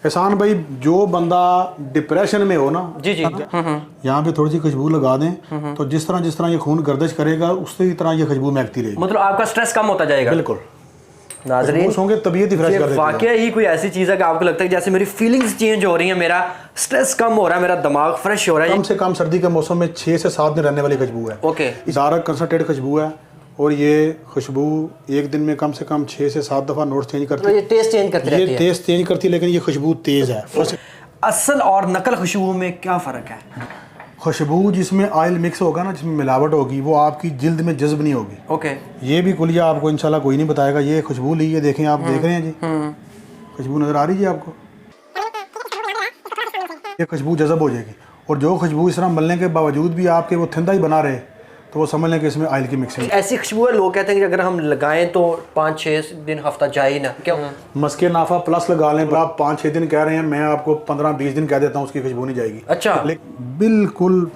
एहसान भाई, जो बंदा डिप्रेशन में हो ना, जी जी, यहाँ पे थोड़ी सी खुशबू लगा दें तो जिस तरह ये खून गर्दिश करेगा उसी तरह ये खुशबू महकती रहेगी। मतलब आपका स्ट्रेस कम होता जाएगा। बिल्कुल। नाज़रीन, होंगे तबीयत ही फ्रेश कर देती है। वाकई ही कोई ऐसी चीज़ है कि आपको लगता है कि जैसे मेरी फीलिंग्स चेंज हो रही हैं, मेरा स्ट्रेस कम हो रहा है, मेरा दिमाग फ्रेश हो रहा है। कम से कम सर्दी के मौसम में 6 से 7 दिन रहने वाली खुशबू है। ओके। डार्क कंसंट्रेट खुशबू है और ये खुशबू एक दिन में कम से कम 6 से 7 दफ़ा नोट्स चेंज करती है। ये टेस्ट चेंज करती रहती है। ये टेस्ट चेंज करती है, लेकिन ये खुशबू तेज़ है। असल और नकल खुशबू में क्या फ़र्क है? खुशबू जिसमें ऑयल मिक्स होगा ना, जिसमें मिलावट होगी, वो आपकी जिल्द में जज्ब नहीं होगी। ओके। ये भी कुलिया आपको इंशाल्लाह कोई नहीं बताएगा। ये खुशबू ली है, देखें, आप देख रहे हैं जी, खुशबू नज़र आ रही है आपको? ये खुशबू जज्ब हो जाएगी। और जो खुशबू इस तरह मलने के बावजूद भी आपके वो थिंदा ही बना रहे तो वो समझ लें कि इसमें ऑयल की मिक्सिंग। ऐसी खुशबू है, लोग कहते हैं कि अगर हम लगाएं तो 5-6 दिन हफ्ता जाए ही ना, क्यों? मस्के नाफा प्लस लगा लें, आप 5-6 दिन कह रहे हैं, मैं आपको 15-20 दिन कह देता हूँ उसकी खुशबू नहीं जाएगी। अच्छा। बिल्कुल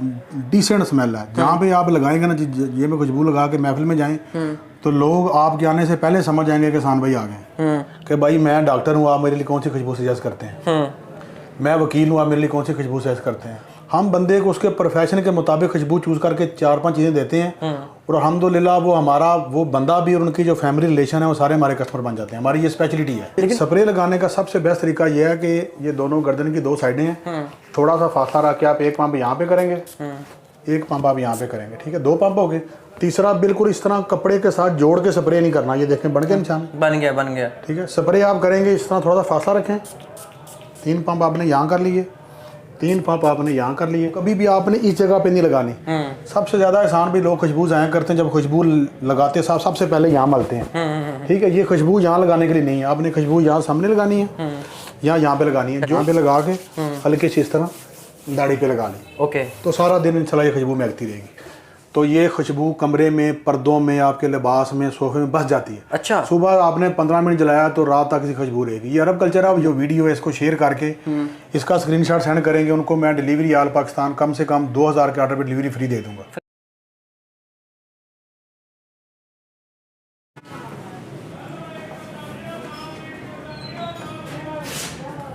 डिसेंट स्मेल है। जहाँ पे आप लगाएंगे ना, ये में खुशबू लगा के महफिल में जाएं तो लोग आपके आने से पहले समझ जाएंगे कि एहसान भाई आ गए, कि भाई मैं डॉक्टर हूँ, आप मेरे लिए कौन सी खुशबू सजेस्ट करते हैं, मैं वकील हूँ, आप मेरे लिए कौन सी खुशबू सजेस्ट करते हैं। हम बंदे को उसके प्रोफेशन के मुताबिक खुशबू चूज़ करके 4-5 चीज़ें देते हैं और अल्हम्दुलिल्लाह वो हमारा वो बंदा भी और उनकी जो फैमिली रिलेशन है वो सारे हमारे कस्टमर बन जाते हैं। हमारी ये स्पेशलिटी है। स्प्रे लगाने का सबसे बेस्ट तरीका ये है कि ये दोनों गर्दन की 2 साइडें हैं, थोड़ा सा फासला रख के आप एक पंप यहाँ पे करेंगे, एक पंप आप यहाँ पे करेंगे, ठीक है, 2 पंप हो गए। तीसरा बिल्कुल इस तरह कपड़े के साथ जोड़ के स्प्रे नहीं करना। ये देखें, बन गया निशान, बन गया। ठीक है। स्प्रे आप करेंगे इस तरह, थोड़ा सा फासला रखें। 3 पंप आपने यहाँ कर लिए, 3 पंप आपने यहाँ कर लिए। कभी भी आपने इस जगह पे नहीं लगानी। सबसे ज़्यादा एहसान भी लोग खुशबू ज़ाया करते हैं, जब खुशबू लगाते साहब सबसे पहले यहाँ मलते हैं, ठीक है। ये खुशबू यहाँ लगाने के लिए नहीं है, आपने खुशबू यहाँ सामने लगानी है या यहाँ पे लगानी है। यहाँ पे लगा के हल्के से इस तरह दाढ़ी पे लगा ली। ओके। तो सारा दिन इंशाल्लाह ये खुशबू महकती रहेगी। तो ये खुशबू कमरे में, पर्दों में, आपके लिबास में, सोफे में बस जाती है। अच्छा। सुबह आपने 15 मिनट जलाया तो रात तक इसकी खुशबू रहेगी। ये अरब कल्चर है। जो वीडियो है इसको शेयर करके इसका स्क्रीनशॉट सेंड करेंगे उनको, मैं डिलीवरी ऑल पाकिस्तान कम से कम 2000 के ऑर्डर पर डिलीवरी फ्री दे दूंगा।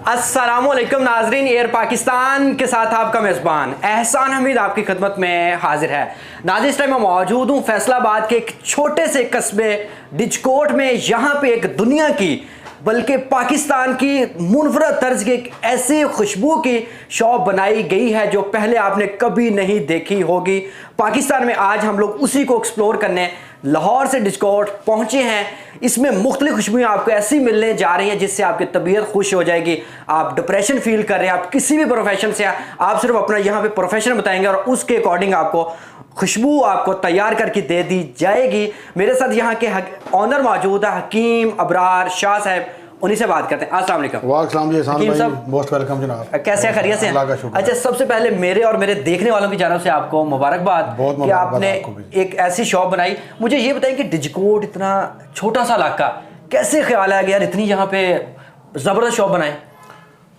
अस्सलामुअलैकुम नाजरीन, एयर पाकिस्तान के साथ आपका मेज़बान एहसान हमीद आपकी खिदमत में हाजिर है। नाज़रीन, इस टाइम मैं मौजूद हूँ फैसलाबाद के एक छोटे से कस्बे डिजकोट में। यहाँ पे एक दुनिया की बल्कि पाकिस्तान की मुनफरद तर्ज की एक ऐसी खुशबू की शॉप बनाई गई है जो पहले आपने कभी नहीं देखी होगी पाकिस्तान में। आज हम लोग उसी को एक्सप्लोर करने लाहौर से डिजकोट पहुंचे हैं। इसमें मुख्तलिफ खुशबुएं आपको ऐसी मिलने जा रही हैं जिससे आपकी तबीयत खुश हो जाएगी। आप डिप्रेशन फील कर रहे हैं, आप किसी भी प्रोफेशन से, आप सिर्फ अपना यहाँ पे प्रोफेशन बताएंगे और उसके अकॉर्डिंग आपको खुशबू आपको तैयार करके दे दी जाएगी। मेरे साथ यहाँ के ऑनर मौजूद है, हकीम अबरार शाह साहब, उन्हीं से बात करते हैं। अस्सलाम वालेकुम। वालेकुम जी, हकीम साहब मोस्ट वेलकम जनाब। कैसे हैं, खैरियत से हैं? अच्छा, सबसे पहले मेरे और मेरे देखने वालों की जानब से आपको मुबारकबाद कि आपने एक ऐसी शॉप बनाई। मुझे ये बताइए कि डिजकोट इतना छोटा सा इलाका, कैसे ख्याल आया कि यार इतनी यहाँ पे ज़बरदस्त शॉप बनाए?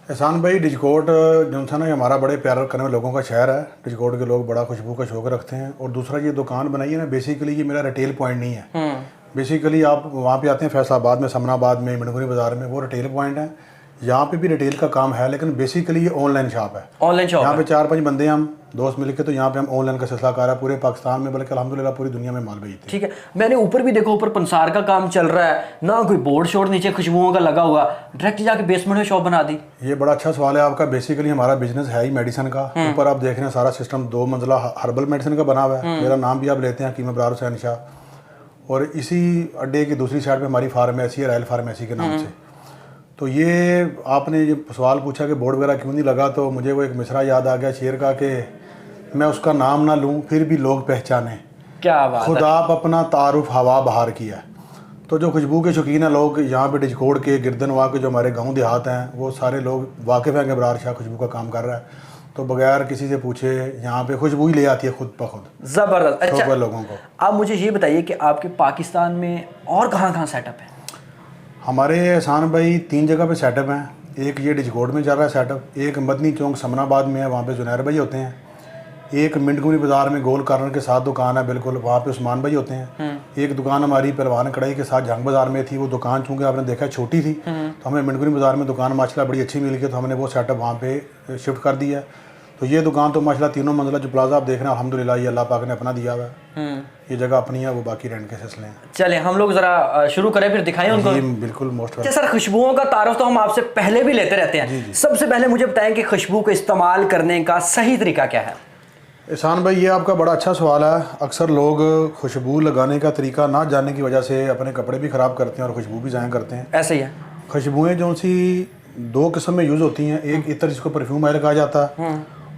एहसान भाई, डिजकोट जो था ना, हमारा बड़े प्यार करने वाले लोगों का शहर है। डिजकोट के लोग बड़ा खुशबू का शौक रखते हैं। और दूसरा, ये दुकान बनाई है ना, बेसिकली ये मेरा रिटेल पॉइंट नहीं है। बेसिकली आप वहाँ पे आते हैं फैसलाबाद में, समनाबाद में, मिनगुरी बाजार में, वो रिटेल पॉइंट है। यहाँ पे भी रिटेल का काम है, लेकिन बेसिकली ये ऑनलाइन शॉप है। ऑनलाइन शॉप यहाँ पे 4-5 बंदे हम दोस्त मिलके, तो यहाँ पे हम ऑनलाइन का सिलसिला कर रहा है पूरे पाकिस्तान में, बल्कि अल्हम्दुलिल्लाह पूरी दुनिया में माल भेजते हैं। ठीक है। मैंने ऊपर भी देखो, ऊपर पंसार का काम चल रहा है ना, कोई बोर्ड शोर्ड नीचे खुशबुओं का लगा हुआ, डायरेक्ट जाके बेसमेंट में शॉप बना दी। ये बड़ा अच्छा सवाल है आपका। बेसिकली हमारा बिजनेस है ही मेडिसिन का। ऊपर आप देख रहे हैं सारा सिस्टम 2 मंजिला हर्बल मेडिसिन का बना हुआ है। मेरा नाम भी आप लेते हैं, हकीम अबरार हुसैन शाह। और इसी अड्डे की दूसरी साइड पे हमारी फार्मेसी है, रॉयल फार्मेसी के नाम से। तो ये आपने ये सवाल पूछा कि बोर्ड वगैरह क्यों नहीं लगा, तो मुझे वो एक मिसरा याद आ गया शेर का कि मैं उसका नाम ना लूँ फिर भी लोग पहचाने, क्या बात, खुद आप अपना तारुफ हवा बहार किया। तो जो खुशबू के शौकीन है लोग यहाँ पे डिजकोट के गिरदनवा के जो हमारे गाँव देहात हैं, वो सारे लोग वाकिफ़ हैं कि अबरार शाह खुशबू का काम कर रहा है। तो बगैर किसी से पूछे यहाँ पे खुशबू ही ले आती है खुद ब खुद। ज़बरदस्त। अच्छा, लोगों को आप मुझे ये बताइए कि आपके पाकिस्तान में और कहाँ सेटअप है? हमारे एहसान भाई 3 जगह पे सेटअप हैं। एक ये डिजकोट में चल रहा है सेटअप, एक मदनी चौक समनाबाद में है, वहाँ पे जुनैर भाई होते हैं। एक मिंटगुरी बाज़ार में गोल कार्नर के साथ दुकान है बिल्कुल, वहाँ पे उस्मान भाई होते हैं। एक दुकान हमारी पहलवान कढ़ाई के साथ जंग बाज़ार में थी, वो दुकान चूँकि आपने देखा छोटी थी, तो हमें मिंटगुरी बाज़ार में दुकान माशाल्लाह बड़ी अच्छी मिल गई, तो हमने वो सेटअप वहाँ पे शिफ्ट कर दिया। तो ये दुकान तो माशाल्लाह 3 मंजिला जो प्लाजा आप देख रहे हैं अल्हम्दुलिल्लाह ये अल्लाह पाक ने अपना दिया हुआ है। ये जगह अपनी है, वो बाकी रेंट के सिलसिले हैं। चले हम लोग जरा शुरू करें, फिर दिखाएं उनको। जी बिल्कुल मोस्ट। अच्छा सर, खुशबुओं का तारुफ तो हम आपसे पहले भी लेते रहते हैं, सबसे पहले मुझे बताएं कि खुशबू को इस्तेमाल करने का सही तरीका क्या है? एहसान भाई ये आपका बड़ा अच्छा सवाल है। अक्सर लोग खुशबू लगाने का तरीका ना जानने की वजह से अपने कपड़े भी ख़राब करते हैं और खुशबू भी ज़ाया करते हैं। ऐसे ही है। खुशबुएँ जो सी 2 किस्म में यूज़ होती हैं, एक इतर जिसको परफ्यूम ऑयल कहा जाता है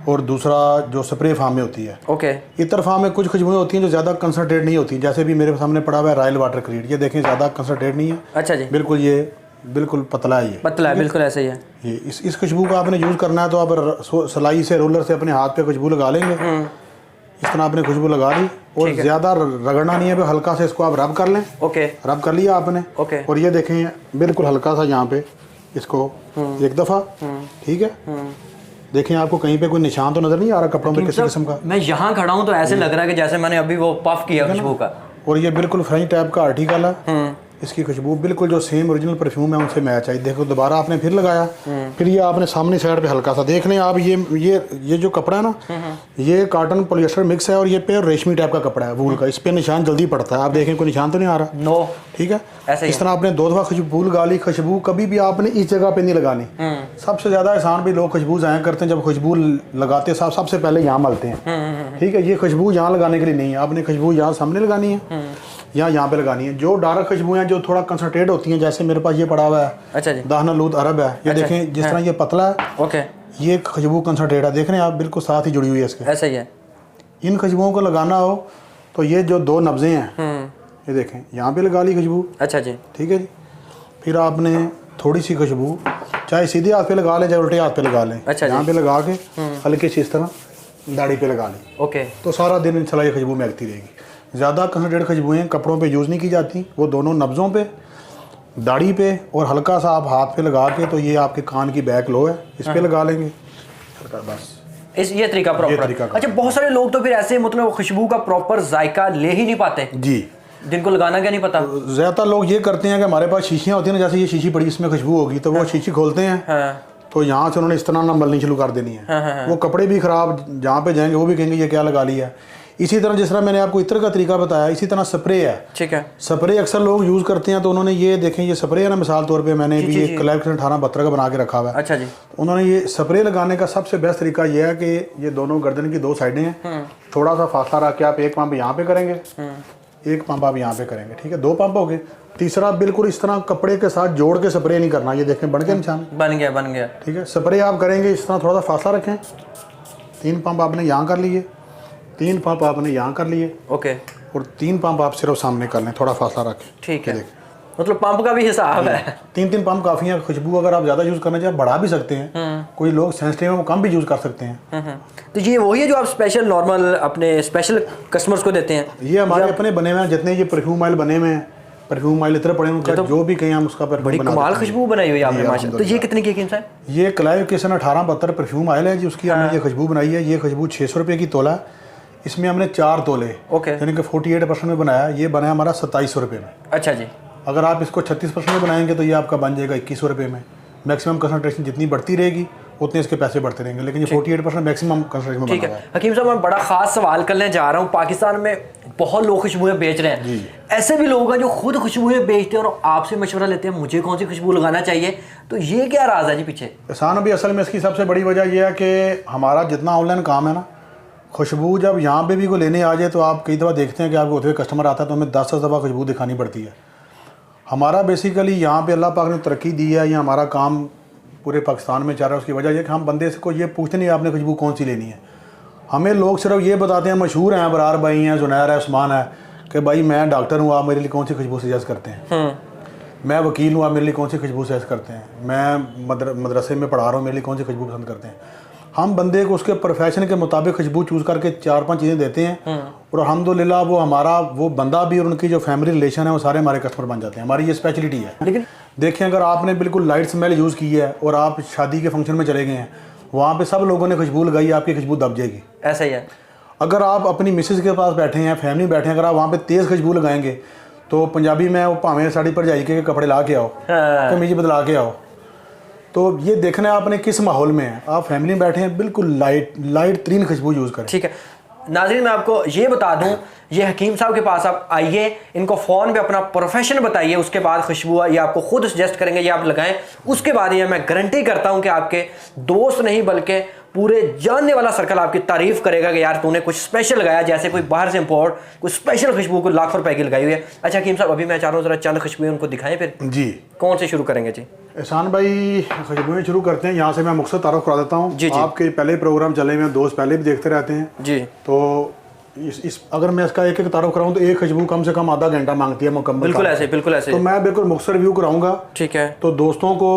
और दूसरा जो स्प्रे फार्म में होती है। ओके। इतर फार्म में कुछ खुशबुएँ होती हैं जो ज़्यादा कंसनट्रेट नहीं होती, जैसे भी मेरे सामने पड़ा हुआ है रॉयल वाटर क्रीड, ये देखें ज़्यादा कंसनट्रेट नहीं है। अच्छा जी। बिल्कुल ये बिल्कुल पतला है, ये पतला है, बिल्कुल ऐसे ही है। ये इस खुशबू को आपने यूज़ करना है तो आप सलाई से रोलर से अपने हाथ पे खुशबू लगा लेंगे। इस तरह आपने खुशबू लगा ली और ज़्यादा रगड़ना नहीं है, हल्का से इसको आप रब कर लें। ओके। रब कर लिया आपने। ओके। और ये देखें बिल्कुल हल्का सा यहाँ पे इसको एक दफ़ा, ठीक है। देखें आपको कहीं पे कोई निशान तो नज़र नहीं आ रहा कपड़ों पे किसी किस्म का? मैं यहाँ खड़ा हूँ तो ऐसे लग रहा है कि जैसे मैंने अभी वो पफ किया खुशबू का। और ये बिल्कुल फ्रेंच टाइप का आर्टिकल है। इसकी खुशबू बिल्कुल जो सेम ओरिजिनल परफ्यूम है उनसे मैच आई। देखो दोबारा आपने फिर लगाया, फिर ये आपने सामने साइड पे हल्का सा देख लें आप, ये जो कपड़ा है ना, ये कॉटन पॉलिएस्टर मिक्स है और ये पे रेशमी टाइप का कपड़ा है वूल का, इस पे निशान जल्दी पड़ता है। आप देखें कोई निशान तो नहीं आ रहा? नो। ठीक है। ऐसे इस तरह आपने 2 दफ़ा खुशबू लगा ली। खुशबू कभी भी आपने इस जगह पे नहीं लगानी। सबसे ज़्यादा एहसान भी लोग खुशबू ज़ाया करते हैं, जब खुशबू लगाते साहब सबसे पहले यहाँ मलते हैं। ठीक है, ये खुशबू यहाँ लगाने के लिए नहीं है, आपने खुशबू यहाँ सामने लगानी है या यहाँ पे लगानी है। जो डार्क खुशबुएं जो थोड़ा कंसनट्रेट होती हैं, जैसे मेरे पास ये पड़ा हुआ है, अच्छा जी, दाहना लूद अरब है, ये देखें जिस तरह ये पतला है, ओके, ये खुशबू कंसनट्रेट है, देख रहे हैं आप, बिल्कुल साथ ही जुड़ी हुई है इसके। ऐसा ही है। इन खुशबुओं को लगाना हो तो ये जो 2 नब्ज़ें हैं, ये देखें यहाँ पे लगा ली खुशबू। अच्छा जी, ठीक है जी। फिर आपने थोड़ी सी खुशबू चाहे सीधे हाथ पे लगा लें चाहे उल्टे हाथ पे लगा लें। अच्छा, यहाँ पे लगा के हल्की सी इस तरह दाढ़ी पे लगा ली। ओके, तो सारा दिन इंशाल्लाह ये खुशबू महकती रहेगी। ज़्यादा कंसनट्रेट खुशबुएँ कपड़ों पे यूज़ नहीं की जाती, वो दोनों नब्ज़ों पे, दाढ़ी पे और हल्का सा आप हाथ पे लगा के, तो ये आपके कान की बैक लो है, इस पे लगा लेंगे बस। ये तरीका प्रॉपर। अच्छा, बहुत सारे लोग तो फिर ऐसे मतलब खुशबू का प्रॉपर जायका ले ही नहीं पाते जी, जिनको लगाना क्या नहीं पता। ज़्यादातर लोग ये करते हैं कि हमारे पास शीशियाँ होती हैं ना, जैसे ये शीशी पड़ी इसमें खुशबू होगी, तो वो शीशी खोलते हैं तो यहाँ से उन्होंने इस तरह ना मलनी शुरू कर देनी है। वो कपड़े भी ख़राब, जहाँ पे जाएंगे वो भी कहेंगे ये क्या लगा लिया। इसी तरह जिस तरह मैंने आपको इत्र का तरीका बताया, इसी तरह स्प्रे है। ठीक है, स्प्रे अक्सर लोग यूज़ करते हैं, तो उन्होंने ये देखें, ये स्प्रे है ना, मिसाल तौर पे मैंने भी एक कलेक्शन 1872 का बना के रखा हुआ है। अच्छा जी। उन्होंने ये स्प्रे लगाने का सबसे बेस्ट तरीका ये है कि ये दोनों गर्दन की 2 साइडें हैं, थोड़ा सा फासला रख के आप एक पंप यहाँ पे करेंगे, एक पंप आप यहाँ पे करेंगे, ठीक है, 2 पंप हो गए। तीसरा बिल्कुल इस तरह कपड़े के साथ जोड़ के स्प्रे नहीं करना, ये देखें बन गया निशान, बन गया। ठीक है, स्प्रे आप करेंगे इस तरह, थोड़ा सा फासला रखें, 3 पंप आपने यहाँ कर लिए, 3 पंप आपने यहाँ कर लिए, ओके, और 3 पंप आप सिर्फ सामने कर लें, थोड़ा फासला रखें। ठीक है, मतलब पंप का भी हिसाब है। 3 पंप काफ़ी है। खुशबू अगर आप ज़्यादा यूज़ करना चाहें बढ़ा भी सकते हैं, कोई लोग सेंसिटिव है वो कम भी यूज़ कर सकते हैं। तो ये वही है जो आप स्पेशल नॉर्मल अपने स्पेशल कस्टमर्स को देते हैं? ये हमारे अपने बने हुए हैं, जितने ये परफ्यूम ऑयल बने हुए हैं, परफ्यूम ऑयल इतने पड़े उनका, जो भी कहीं हम उसका बड़ी कमाल खुशबू बनाई हुई है आपने माशाल्लाह। तो ये कितनी की कीमत है? ये क्लाइव किसन 1872 परफ्यूम ऑयल है जी, उसकी हमने ये खुशबू बनाई है। ये खुशबू 600 रुपये की तोला, इसमें हमने 4 तोले, ओके, यानी कि 48% में बनाया। ये बना हमारा 2700 रुपये में। अच्छा जी। अगर आप इसको 36% में बनाएंगे तो ये आपका बन जाएगा 2100 रुपये में। मैक्सिमम कंसनट्रेशन जितनी बढ़ती रहेगी उतने इसके पैसे बढ़ते रहेंगे, लेकिन ये 48% मैक्सिमम कंसनट्रेशन में बना हुआ है। हकीम साहब, मैं बड़ा खास सवाल करने जा रहा हूँ। पाकिस्तान में बहुत लोग खुशबुएं बेच रहे हैं, ऐसे भी लोग हैं जो खुद खुशबुएं बेचते हैं और आपसे मशवरा लेते हैं मुझे कौन सी खुशबू लगाना चाहिए, तो ये क्या राज है जी पीछे? एहसान अभी असल में इसकी सबसे बड़ी वजह यह है कि हमारा जितना ऑनलाइन काम है ना, खुशबू जब यहाँ पे भी कोई लेने आ जाए तो आप कई दफ़ा देखते हैं कि आपको होते हुए कस्टमर आता है तो हमें 10 दफ़ा खुशबू दिखानी पड़ती है। हमारा बेसिकली यहाँ पे अल्लाह पाक ने तरक्की दी है, या हमारा काम पूरे पाकिस्तान में चल रहा है, उसकी वजह यह कि हम बंदे से को ये पूछते नहीं आपने खुशबू कौन सी लेनी है। हमें लोग सिर्फ ये बताते हैं, मशहूर हैं, बरार भाई हैं, जुनैर है, उस्मान है, कि भाई मैं डॉक्टर हूँ, आप मेरे लिए कौन सी खुशबू सजेस्ट करते हैं। मैं वकील हूँ, आप मेरे लिए कौन सी खुशबू सजेस्ट करते हैं। मैं मदरसे में पढ़ा रहा हूँ, मेरे लिए कौन सी खुशबू पसंद करते हैं। हम बंदे को उसके प्रोफेशन के मुताबिक खुशबू चूज़ करके 4-5 चीज़ें देते हैं, और अल्हम्दुलिल्लाह वो हमारा वो बंदा भी और उनकी जो फैमिली रिलेशन है वो सारे हमारे कस्टमर बन जाते हैं। हमारी ये स्पेशलिटी है। लेकिन देखें, अगर आपने बिल्कुल लाइट स्मेल यूज़ की है और आप शादी के फंक्शन में चले गए हैं वहाँ पे सब लोगों ने खुशबू लगाई, आपकी खुशबू दब जाएगी। ऐसा ही है। अगर आप अपनी मिसेज के पास बैठे हैं, फैमिली बैठे हैं, अगर आप वहाँ पे तेज़ खुशबू लगाएंगे तो पंजाबी में वो भावें साड़ी पर जाई के कपड़े ला के आओ, कमीज बदला के आओ। तो ये देखना है आपने किस माहौल में है। आप फैमिली में बैठे हैं, बिल्कुल लाइट तरीन खुशबू यूज़ करें। ठीक है नाज़रीन, मैं आपको ये बता दूं, ये हकीम साहब के पास आप आइए, इनको फ़ोन पे अपना प्रोफेशन बताइए, उसके बाद खुशबू ये आपको खुद सजेस्ट करेंगे, ये आप लगाएं, उसके बाद ये मैं गारंटी करता हूं कि आपके दोस्त नहीं बल्कि पूरे जानने वाला सर्कल आपकी तारीफ करेगा कि यार तूने कुछ स्पेशल लगाया, जैसे कोई बाहर से इंपोर्ट कुछ स्पेशल खुशबू को लाखों रुपए की लगाई हुई है। अच्छा हकीम साहब, अभी मैं चाह रहा हूँ जरा चंद खुशबुएं उनको दिखाएं, फिर जी कौन से शुरू करेंगे? जी एहसान भाई, खुशबुएं शुरू करते हैं यहाँ से। मैं मुख्तसर तारुफ करा देता हूँ। जी। आपके पहले प्रोग्राम चले हुए हैं, दोस्त पहले भी देखते रहते हैं जी। तो इस अगर मैं इसका एक एक तारुफ कराऊँ तो एक खुशबू कम से कम आधा घंटा मांगती है मुकम्मल। बिल्कुल ऐसे, बिल्कुल ऐसे। तो मैं बिल्कुल मुख्तसर व्यू कराऊंगा। ठीक है। तो दोस्तों को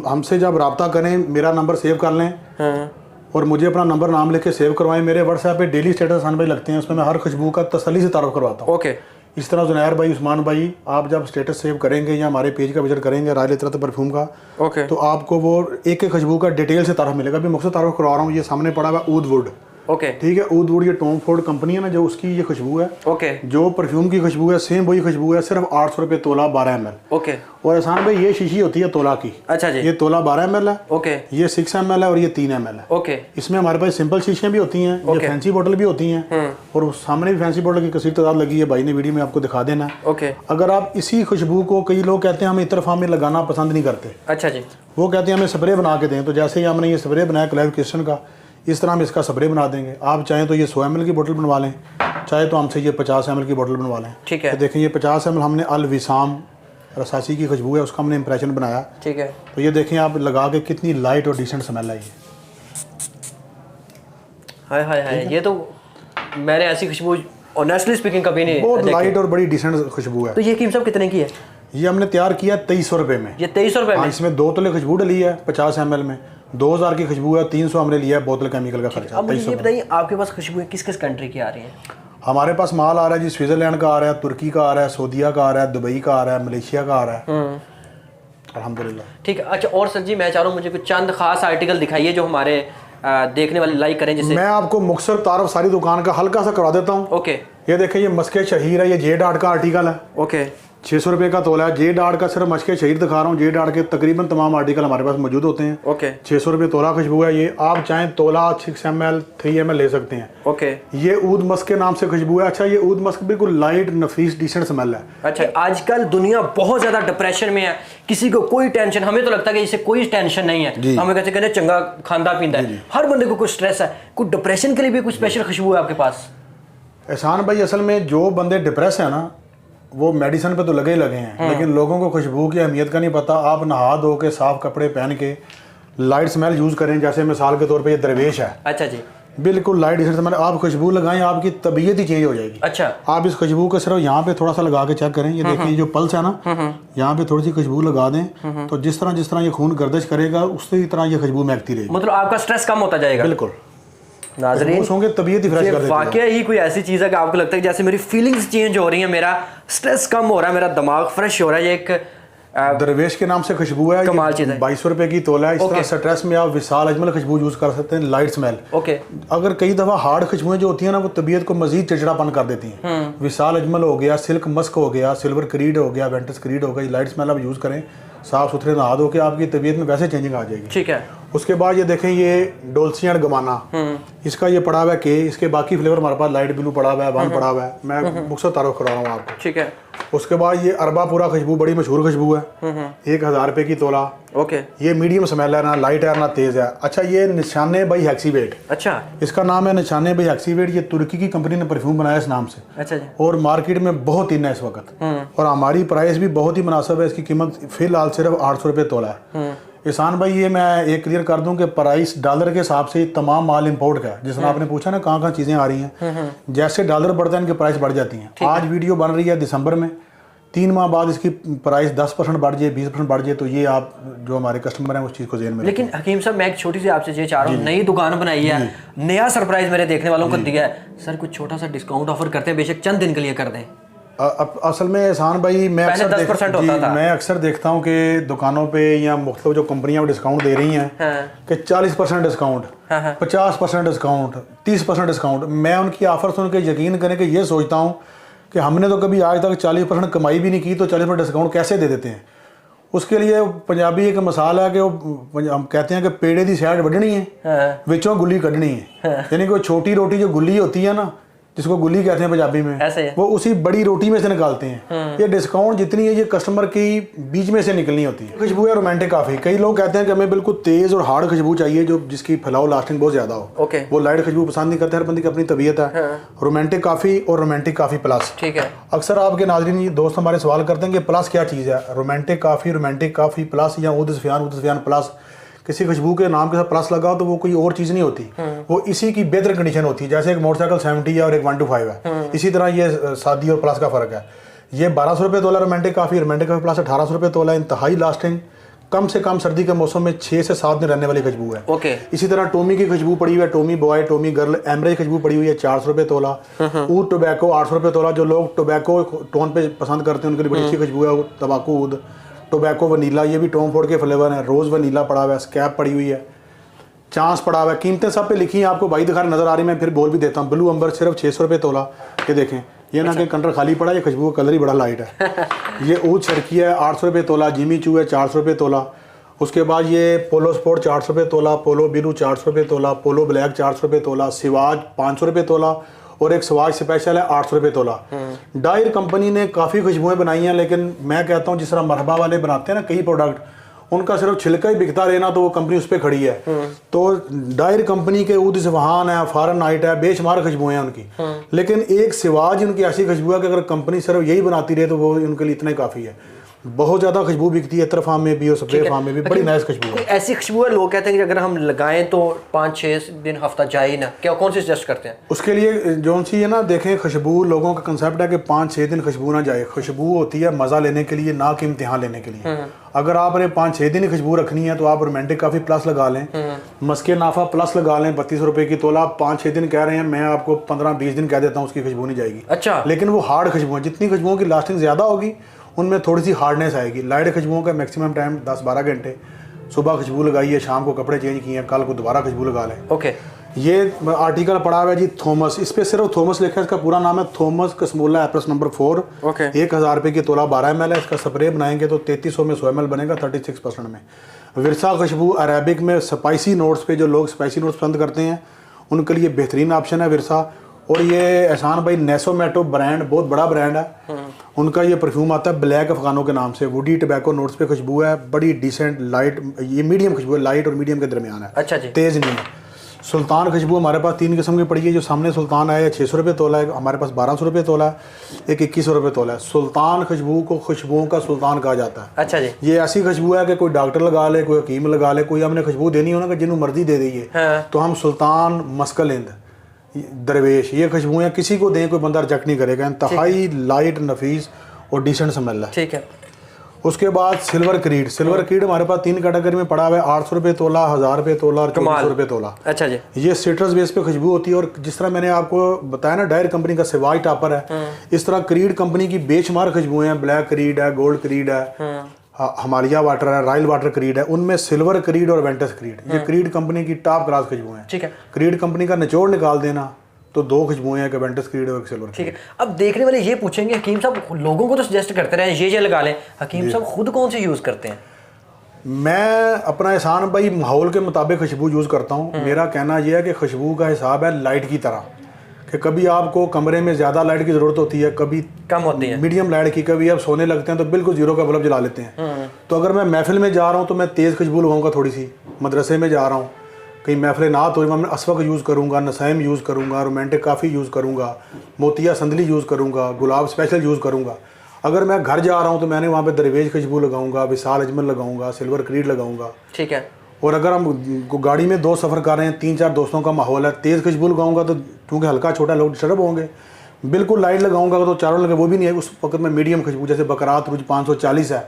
हमसे जब रब्ता करें, मेरा नंबर सेव कर लें और मुझे अपना नंबर नाम लिख के सेव करवाएं। मेरे व्हाट्सएप पे डेली स्टेटस एहसान भाई लगते हैं, उसमें मैं हर खुशबू का तसल्ली से तारुफ करवाता हूँ। ओके। इस तरह जुनैर भाई, उस्मान भाई, आप जब स्टेटस सेव करेंगे या हमारे पेज का विजिट करेंगे राय इतरत परफ्यूम का, ओके, तो आपको वो एक एक खुशबू का डिटेल से तारुफ मिलेगा। अभी मुख्तसर तारुफ करवा रहा हूँ। ये सामने पड़ा हुआ ऊद वुड। ओके। ठीक है, ऊद वुड ये टॉम फोर्ड कंपनी है ना, जो उसकी ये खुशबू है। ओके। जो परफ्यूम की खुशबू है सेम वही खुशबू है, सिर्फ 800 रुपये तोला 12 ml। ओके। और एहसान भाई ये शीशी होती है तोला की। अच्छा जी। ये तोला 12 ml है। ओके। ये 6 ml है और ये 3 ml है। ओके। इसमें हमारे पास सिंपल शीशियाँ भी होती हैं, ये फैंसी बोतल भी होती हैं, और उस सामने भी फैंसी बोतल की कसीर तादाद लगी है। भाई ने वीडियो में आपको दिखा देना है। ओके। अगर आप इसी खुशबू को, कई लोग कहते हैं हम इतरफाम में लगाना पसंद नहीं करते, अच्छा जी, वो कहते हैं हमें स्प्रे बना के दें। तो जैसे ही हमने ये स्प्रे बनाया क्लेव क्रिस्टन का, इस तरह हम इसका स्प्रे बना देंगे। आप चाहें तो ये 100 ml की बोतल बनवा लें, चाहे तो हमसे ये 50 ml की बोतल बनवा लें। ठीक है। तो देखें ये 50 ml हमने अल विसाम रसासी की खुशबू है, उसका हमने इंप्रेशन बनाया। ठीक है। तो ये देखें आप लगा के कितनी लाइट और डिसेंट स्मेल है ये। हाय हाय हाय, ये तो मैंने ऐसी खुशबू ऑनेस्टली स्पीकिंग कभी नहीं बहुत देखी। लाइट और बड़ी डिसेंट खुशबू है। तो ये हकीम साहब कितने की है? ये हमने तैयार किया 2300 रुपये में। ये 2300 रुपये हाँ, में? इसमें 2 तोले खुशबू डली है 50 ml में। 2000 की खुशबू है, 300 हमने लिया है बोतल केमिकल का खर्चा। अब मुझे ये बताइए, आपके पास खुशबू किस किस कंट्री की आ रही हैं? हमारे पास माल आ रहा है जी, स्विट्जरलैंड का आ रहा है, तुर्की का आ रहा है, सऊदीया का आ रहा है, दुबई का आ रहा है, मलेशिया का आ रहा है। अल्हम्दुलिल्लाह। ठीक है। अच्छा, और सर जी मैं चाह रहा हूँ मुझे कुछ चंद खास आर्टिकल दिखाइए जो हमारे देखने वाले लाइक करें, जिससे मैं आपको मुख्तसर तारुफ सारी दुकान का हल्का सा करवा देता हूँ। ओके। ये देखें, ये मस्के शहीर है, ये जे डाट का आर्टिकल है। ओके। 600 रुपये का तोला है। जे डाट का सिर्फ मस्के शहीर दिखा रहा हूँ। जे डाट के तकरीबन तमाम आर्टिकल हमारे पास मौजूद होते हैं। ओके। 600 रुपये तोला खुशबू है। ये आप चाहें तोला 6 ml 3 ml ले सकते हैं। ओके। ये ऊद मस्क के नाम से खुशबू है। अच्छा, ये ऊद मस्क बिल्कुल लाइट नफीस डिसेंट स्मेल है। अच्छा, आजकल दुनिया बहुत ज्यादा डिप्रेशन में है, किसी को कोई टेंशन, हमें तो लगता है कि इसे कोई टेंशन नहीं है, हमें कहते हैं चंगा खांदा पींदा है, हर बंदे को कुछ स्ट्रेस है, कुछ डिप्रेशन के लिए भी कुछ स्पेशल खुशबू है आपके पास? एहसान भाई, असल में जो बंदे डिप्रेस है ना, वो मेडिसिन पे तो लगे ही लगे हैं, लेकिन लोगों को खुशबू की अहमियत का नहीं पता। आप नहा धो के साफ कपड़े पहन के लाइट स्मेल यूज़ करें, जैसे मिसाल के तौर पे ये दरवेश है। अच्छा जी। बिल्कुल लाइट डिसेंट स्मेल। आप खुशबू लगाएं, आपकी तबीयत ही चेंज हो जाएगी। अच्छा। आप इस खुशबू को सिर्फ यहाँ पे थोड़ा सा लगा के चेक करें। ये देखिए, जो पल्स है ना, यहाँ पे थोड़ी सी खुशबू लगा दें, तो जिस तरह ये खून गर्दिश करेगा, उसी तरह ये खुशबू महकती रहेगी। मतलब आपका स्ट्रेस कम होता जाएगा? बिल्कुल। नाज़रीन, होंगे तबीयत ही फ्रेश कर देती है। वाकई ही कोई ऐसी चीज़ है कि आपको लगता है कि जैसे मेरी फीलिंग्स चेंज हो रही हैं, मेरा स्ट्रेस कम हो रहा है, मेरा दिमाग फ्रेश हो रहा है। ये एक दरवेश के नाम से खुशबू है, कमाल चीज़ है। 2200 रुपये की तोला है। इस तरह स्ट्रेस में आप विशाल अजमल खुशबू यूज़ कर सकते हैं, लाइट स्मेल। ओके। अगर कई दफ़ा हार्ड खुशबुएं जो होती हैं ना, वो तबीयत को मजीद चिड़चिड़ापन कर देती हैं। विशाल अजमल हो गया, सिल्क मस्क हो गया, सिल्वर क्रीड हो गया, वेंटस क्रीड हो गई, लाइट स्मेल आप यूज़ करें, साफ सुथरे नहा धो के, आपकी तबीयत में वैसे चेंजिंग आ जाएगी। ठीक है। उसके बाद ये देखें, ये डोल्सी एंड गमाना, इसका ये पड़ा हुआ है के, इसके बाकी फ्लेवर हमारे पास लाइट ब्लू पड़ा हुआ है, वन पड़ा हुआ है। मैं मुख्तसर तारुफ करा रहा हूँ आपको। ठीक है। उसके बाद ये अरबा पूरा खुशबू, बड़ी मशहूर खुशबू है, 1000 रुपये की तोला। ओके। ये मीडियम स्मेल है, ना लाइट है ना तेज़ है। अच्छा, ये निशाने बाई हेक्सीवेट, अच्छा, इसका नाम है निशाने बाई हेक्सीवेट। ये तुर्की की कंपनी ने परफ्यूम बनाया इस नाम से। अच्छा जी। और मार्केट में बहुत इन है इस वक्त, और हमारी प्राइस भी बहुत ही मुनासिब है। इसकी कीमत फिलहाल सिर्फ 800 रुपये तोला है। एहसान भाई, ये मैं एक क्लियर कर दूं कि प्राइस डॉलर के हिसाब से तमाम माल इंपोर्ट का है। जिस तरह आपने पूछा ना कहाँ चीज़ें आ रही हैं, जैसे डॉलर बढ़ता है इनकी प्राइस बढ़ जाती हैं। आज वीडियो बन रही है दिसंबर में, 3 माह बाद इसकी प्राइस 10% बढ़ जाए, 20% बढ़ जाए, तो ये आप जो हमारे कस्टमर हैं उस चीज़ को ज़हन में। लेकिन हकीम साहब, मैं एक छोटी सी आपसे ये चाह रहा हूँ, नई दुकान बनाई है, नया सरप्राइज मेरे देखने वालों को दिया है, सर कुछ छोटा सा डिस्काउंट ऑफर करते हैं, बेशक चंद दिन के लिए कर दें। असल में एहसान भाई मैं पहले 10% होता था। मैं अक्सर देखता हूँ कि दुकानों पे या मुख्तलिफ जो कंपनियां डिस्काउंट दे रही हैं कि 40% डिस्काउंट, 50% डिस्काउंट, 30% डिस्काउंट। मैं उनकी ऑफर सुन के यकीन करें कि ये सोचता हूँ कि हमने तो कभी आज तक 40% कमाई भी नहीं की, तो 40% डिस्काउंट कैसे दे देते हैं। उसके लिए पंजाबी एक मिसाल है कि वो हम कहते हैं कि पेड़े की सैड वढ़नी है, विचों गुल्ली कढ़नी है। यानी कि वो छोटी रोटी जो गुल्ली होती है ना, जिसको गुल्ली कहते हैं पंजाबी में, ऐसे है। वो उसी बड़ी रोटी में से निकालते हैं। ये डिस्काउंट जितनी है ये कस्टमर की बीच में से निकलनी होती है। खुशबू है रोमांटिक काफ़ी। कई लोग कहते हैं कि हमें बिल्कुल तेज़ और हार्ड खुशबू चाहिए जो जिसकी फैलाव लास्टिंग बहुत ज़्यादा हो। ओके। वो लाइट खुशबू पसंद नहीं करते, हर बंदी की अपनी तबीयत है। रोमांटिक काफ़ी और रोमांटिक काफ़ी प्लस। ठीक है। अक्सर आपके नाज़रीन दोस्त हमारे सवाल करते हैं कि प्लस क्या चीज़ है, रोमांटिक काफ़ी प्लस या उद सफियान प्लस। किसी खुशबू के नाम के साथ प्लस लगा हो तो वो कोई और चीज़ नहीं होती, वो इसी की बेहतर कंडीशन होती है। जैसे एक मोटरसाइकिल 70 है और एक 125 है, इसी तरह ये शादी और प्लस का फ़र्क है। ये 1200 रुपये तोला रोमांटिक काफ़ी प्लस 1800 रुपये तोला। इंतहाई लास्टिंग, कम से कम सर्दी के मौसम में 6 से 7 दिन रहने वाली खुशबू है। ओके। इसी तरह टोमी की खुशबू पड़ी हुई है, टोमी बॉय, टोमी गर्ल, एमरेज खुशबू पड़ी हुई है 400 रुपये तोला। ऊद टोबैको 800 रुपये तोला। जो लोग टोबैको टोन पे पसंद करते हैं उनके लिए बड़ी अच्छी खुशबू है तंबाकू ऊद। टोबैको वनीला, ये भी टॉम फोर्ड के फ्लेवर है। रोज़ वनीला पड़ा हुआ है, स्कैप पड़ी हुई है, चांस पड़ा हुआ है। कीमतें सब पे लिखी हैं, आपको भाई दिखा नज़र आ रही है, मैं फिर बोल भी देता हूँ। ब्लू अंबर सिर्फ 600 रुपये तोला। ये देखें, ये ना कि कंटर खाली पड़ा, ये खुशबू का कलर ही बड़ा लाइट है। ये ऊद शर्की है 800 रुपये तोला। जिमी चू है 400 रुपये तोला। उसके बाद ये पोलो स्पोर्ट 400 रुपये तोला। पोलो बिलू 400 रुपये तोला। पोलो ब्लैक 400 रुपये तोला। सिवाज 500 रुपये तोला। और एक सवाज स्पेशल है 800 रुपये तोला। डायर कंपनी ने काफ़ी खुशबुएं बनाई हैं, लेकिन मैं कहता हूँ जिस तरह मरहबा वाले बनाते हैं ना कई प्रोडक्ट, उनका सिर्फ छिलका ही बिकता रहना तो वो कंपनी उस पर खड़ी है। तो डायर कंपनी के ऊद सफहान है, फॉरन नाइट है, बेशुमार खुशबुएं हैं उनकी। लेकिन एक सिवाज उनकी ऐसी खुशबू है कि अगर कंपनी सिर्फ यही बनाती रहे तो वो उनके लिए इतना ही काफ़ी है। बहुत ज़्यादा खुशबू बिकती है इतर फार्म में भी और स्प्रे फार्म में भी, बड़ी नाइस खुशबू है। ऐसी खुशबू है लोग कहते हैं कि अगर हम लगाएं तो 5-6 दिन हफ्ता जाए ना, क्या कौन सी सजेस्ट करते हैं? उसके लिए जो सी है ना, देखें खुशबू लोगों का कंसेप्ट है कि 5-6 दिन खुशबू ना जाए। खुशबू होती है मज़ा लेने के लिए, ना कि इम्तिहान लेने के लिए। अगर आपने 5-6 दिन ही खुशबू रखनी है तो आप रोमांटिक काफ़ी प्लस लगा लें, मस्के नाफा प्लस लगा लें 32 रुपये की तोला। आप 5-6 दिन कह रहे हैं, मैं आपको 15-20 दिन कह देता हूँ उसकी खुशबू नहीं जाएगी। अच्छा। लेकिन वो हार्ड खुशबू है, जितनी खुशबुओं की लास्टिंग ज़्यादा होगी उनमें थोड़ी सी हार्डनेस आएगी। लाइट खुशबुओं का मैक्सिमम टाइम 10-12 घंटे। सुबह खुशबू लगाइए, शाम को कपड़े चेंज किए, कल को दोबारा खुशबू लगा लें। ओके। ये आर्टिकल पड़ा हुआ है जी थॉमस, इस पर सिर्फ थॉमस लिखा है, इसका पूरा नाम है थॉमस कसमोला एप्रेस नंबर 4। ओके। 1000 रुपये की तोला 12 ml है। इसका स्प्रे बनाएंगे तो 3300 में 100 ml बनेगा 36% में। विरसा खुशबू अरेबिक में स्पाइसी नोट्स पे, जो लोग स्पाइसी नोट्स पसंद करते हैं उनके लिए बेहतरीन ऑप्शन है विरसा। और ये एहसान भाई नेसोमेटो ब्रांड, बहुत बड़ा ब्रांड है, उनका ये परफ्यूम आता है ब्लैक अफगानों के नाम से। वुडी टबैको नोट्स पे खुशबू है, बड़ी डिसेंट लाइट, ये मीडियम खुशबू है, लाइट और मीडियम के दरमियान है। अच्छा जी। तेज़ नहीं है। सुल्तान खुशबू हमारे पास 3 किस्म की पड़ी है। जो सामने सुल्तान है 600 रुपये तोला है, हमारे पास 1200 रुपये तोला है, एक 2100 रुपये तोला है। सुल्तान खुशबू को खुशबुओं का सुल्तान कहा जाता है। अच्छा जी। ये ऐसी खुशबू है कि कोई डॉक्टर लगा ले, कोई हकीम लगा ले, कोई हमने खुशबू देनी हो ना कि जिन्हों मर्जी दे दीजिए, तो हम सुल्तान, मस्कलिंद, दरवेश, ये खुशबुएं किसी को दें कोई बंदा रिजेक्ट नहीं करेगा। इंतहाई लाइट, नफीस और डिसेंट स्मेल है। ठीक है। उसके बाद सिल्वर क्रीड हमारे पास 3 कैटेगरी में पड़ा हुआ है, 800 रुपये तोला, 1000 रुपये तोला और 2400 रुपये तोला। अच्छा जी। ये सिट्रस बेस पे खुशबू होती है। और जिस तरह मैंने आपको बताया ना डायर कंपनी का सिवाज टॉपर है, इस तरह क्रीड कंपनी की बेशुमार खुशबुएं हैं। ब्लैक क्रीड है, गोल्ड क्रीड है, हिमालय वाटर है, रॉयल वाटर क्रीड है। उनमें सिल्वर क्रीड और वेंटस क्रीड, ये क्रीड कंपनी की टॉप क्लास खुशबुएं हैं। ठीक है। क्रीड कंपनी का निचोड़ निकाल देना तो 2 खुशबुएं हैं, वेंटस क्रीड और सिल्वर। ठीक है। अब देखने वाले ये पूछेंगे हकीम साहब लोगों को तो सजेस्ट करते रहे ये लगा लें, हकीम साहब खुद कौन से यूज़ करते हैं? मैं अपना एहसान भाई माहौल के मुताबिक खुशबू यूज़ करता हूँ। मेरा कहना यह है कि खुशबू का हिसाब है लाइट की तरह, कि कभी आपको कमरे में ज़्यादा लाइट की ज़रूरत होती है, कभी कम होती है, मीडियम लाइट की, कभी आप सोने लगते हैं तो बिल्कुल जीरो का बल्ब जला लेते हैं। तो अगर मैं महफिल में जा रहा हूँ तो मैं तेज़ खुशबू लगाऊंगा थोड़ी सी। मदरसे में जा रहा हूँ, कहीं महफिल ना तो मैं अस्वक यूज़ करूँगा, नसैम यूज़ करूँगा, रोमांटिक काफ़ी यूज़ करूँगा, मोतिया संदली यूज़ करूँगा, गुलाब स्पेशल यूज़ करूँगा। अगर मैं घर जा रहा हूँ तो मैंने वहाँ पे दरवेज खुशबू लगाऊंगा, विशाल अजमल लगाऊंगा, सिल्वर क्रीड लगाऊंगा। ठीक है। और अगर हम गाड़ी में 2 सफ़र कर रहे हैं, 3-4 दोस्तों का माहौल है, तेज़ खुशबू लगाऊंगा तो क्योंकि हल्का छोटा लोग डिस्टर्ब होंगे, बिल्कुल लाइट लगाऊंगा तो चारों लगे वो भी नहीं है। उस वक्त में मीडियम खुशबू, जैसे बकरात रोज 540 है,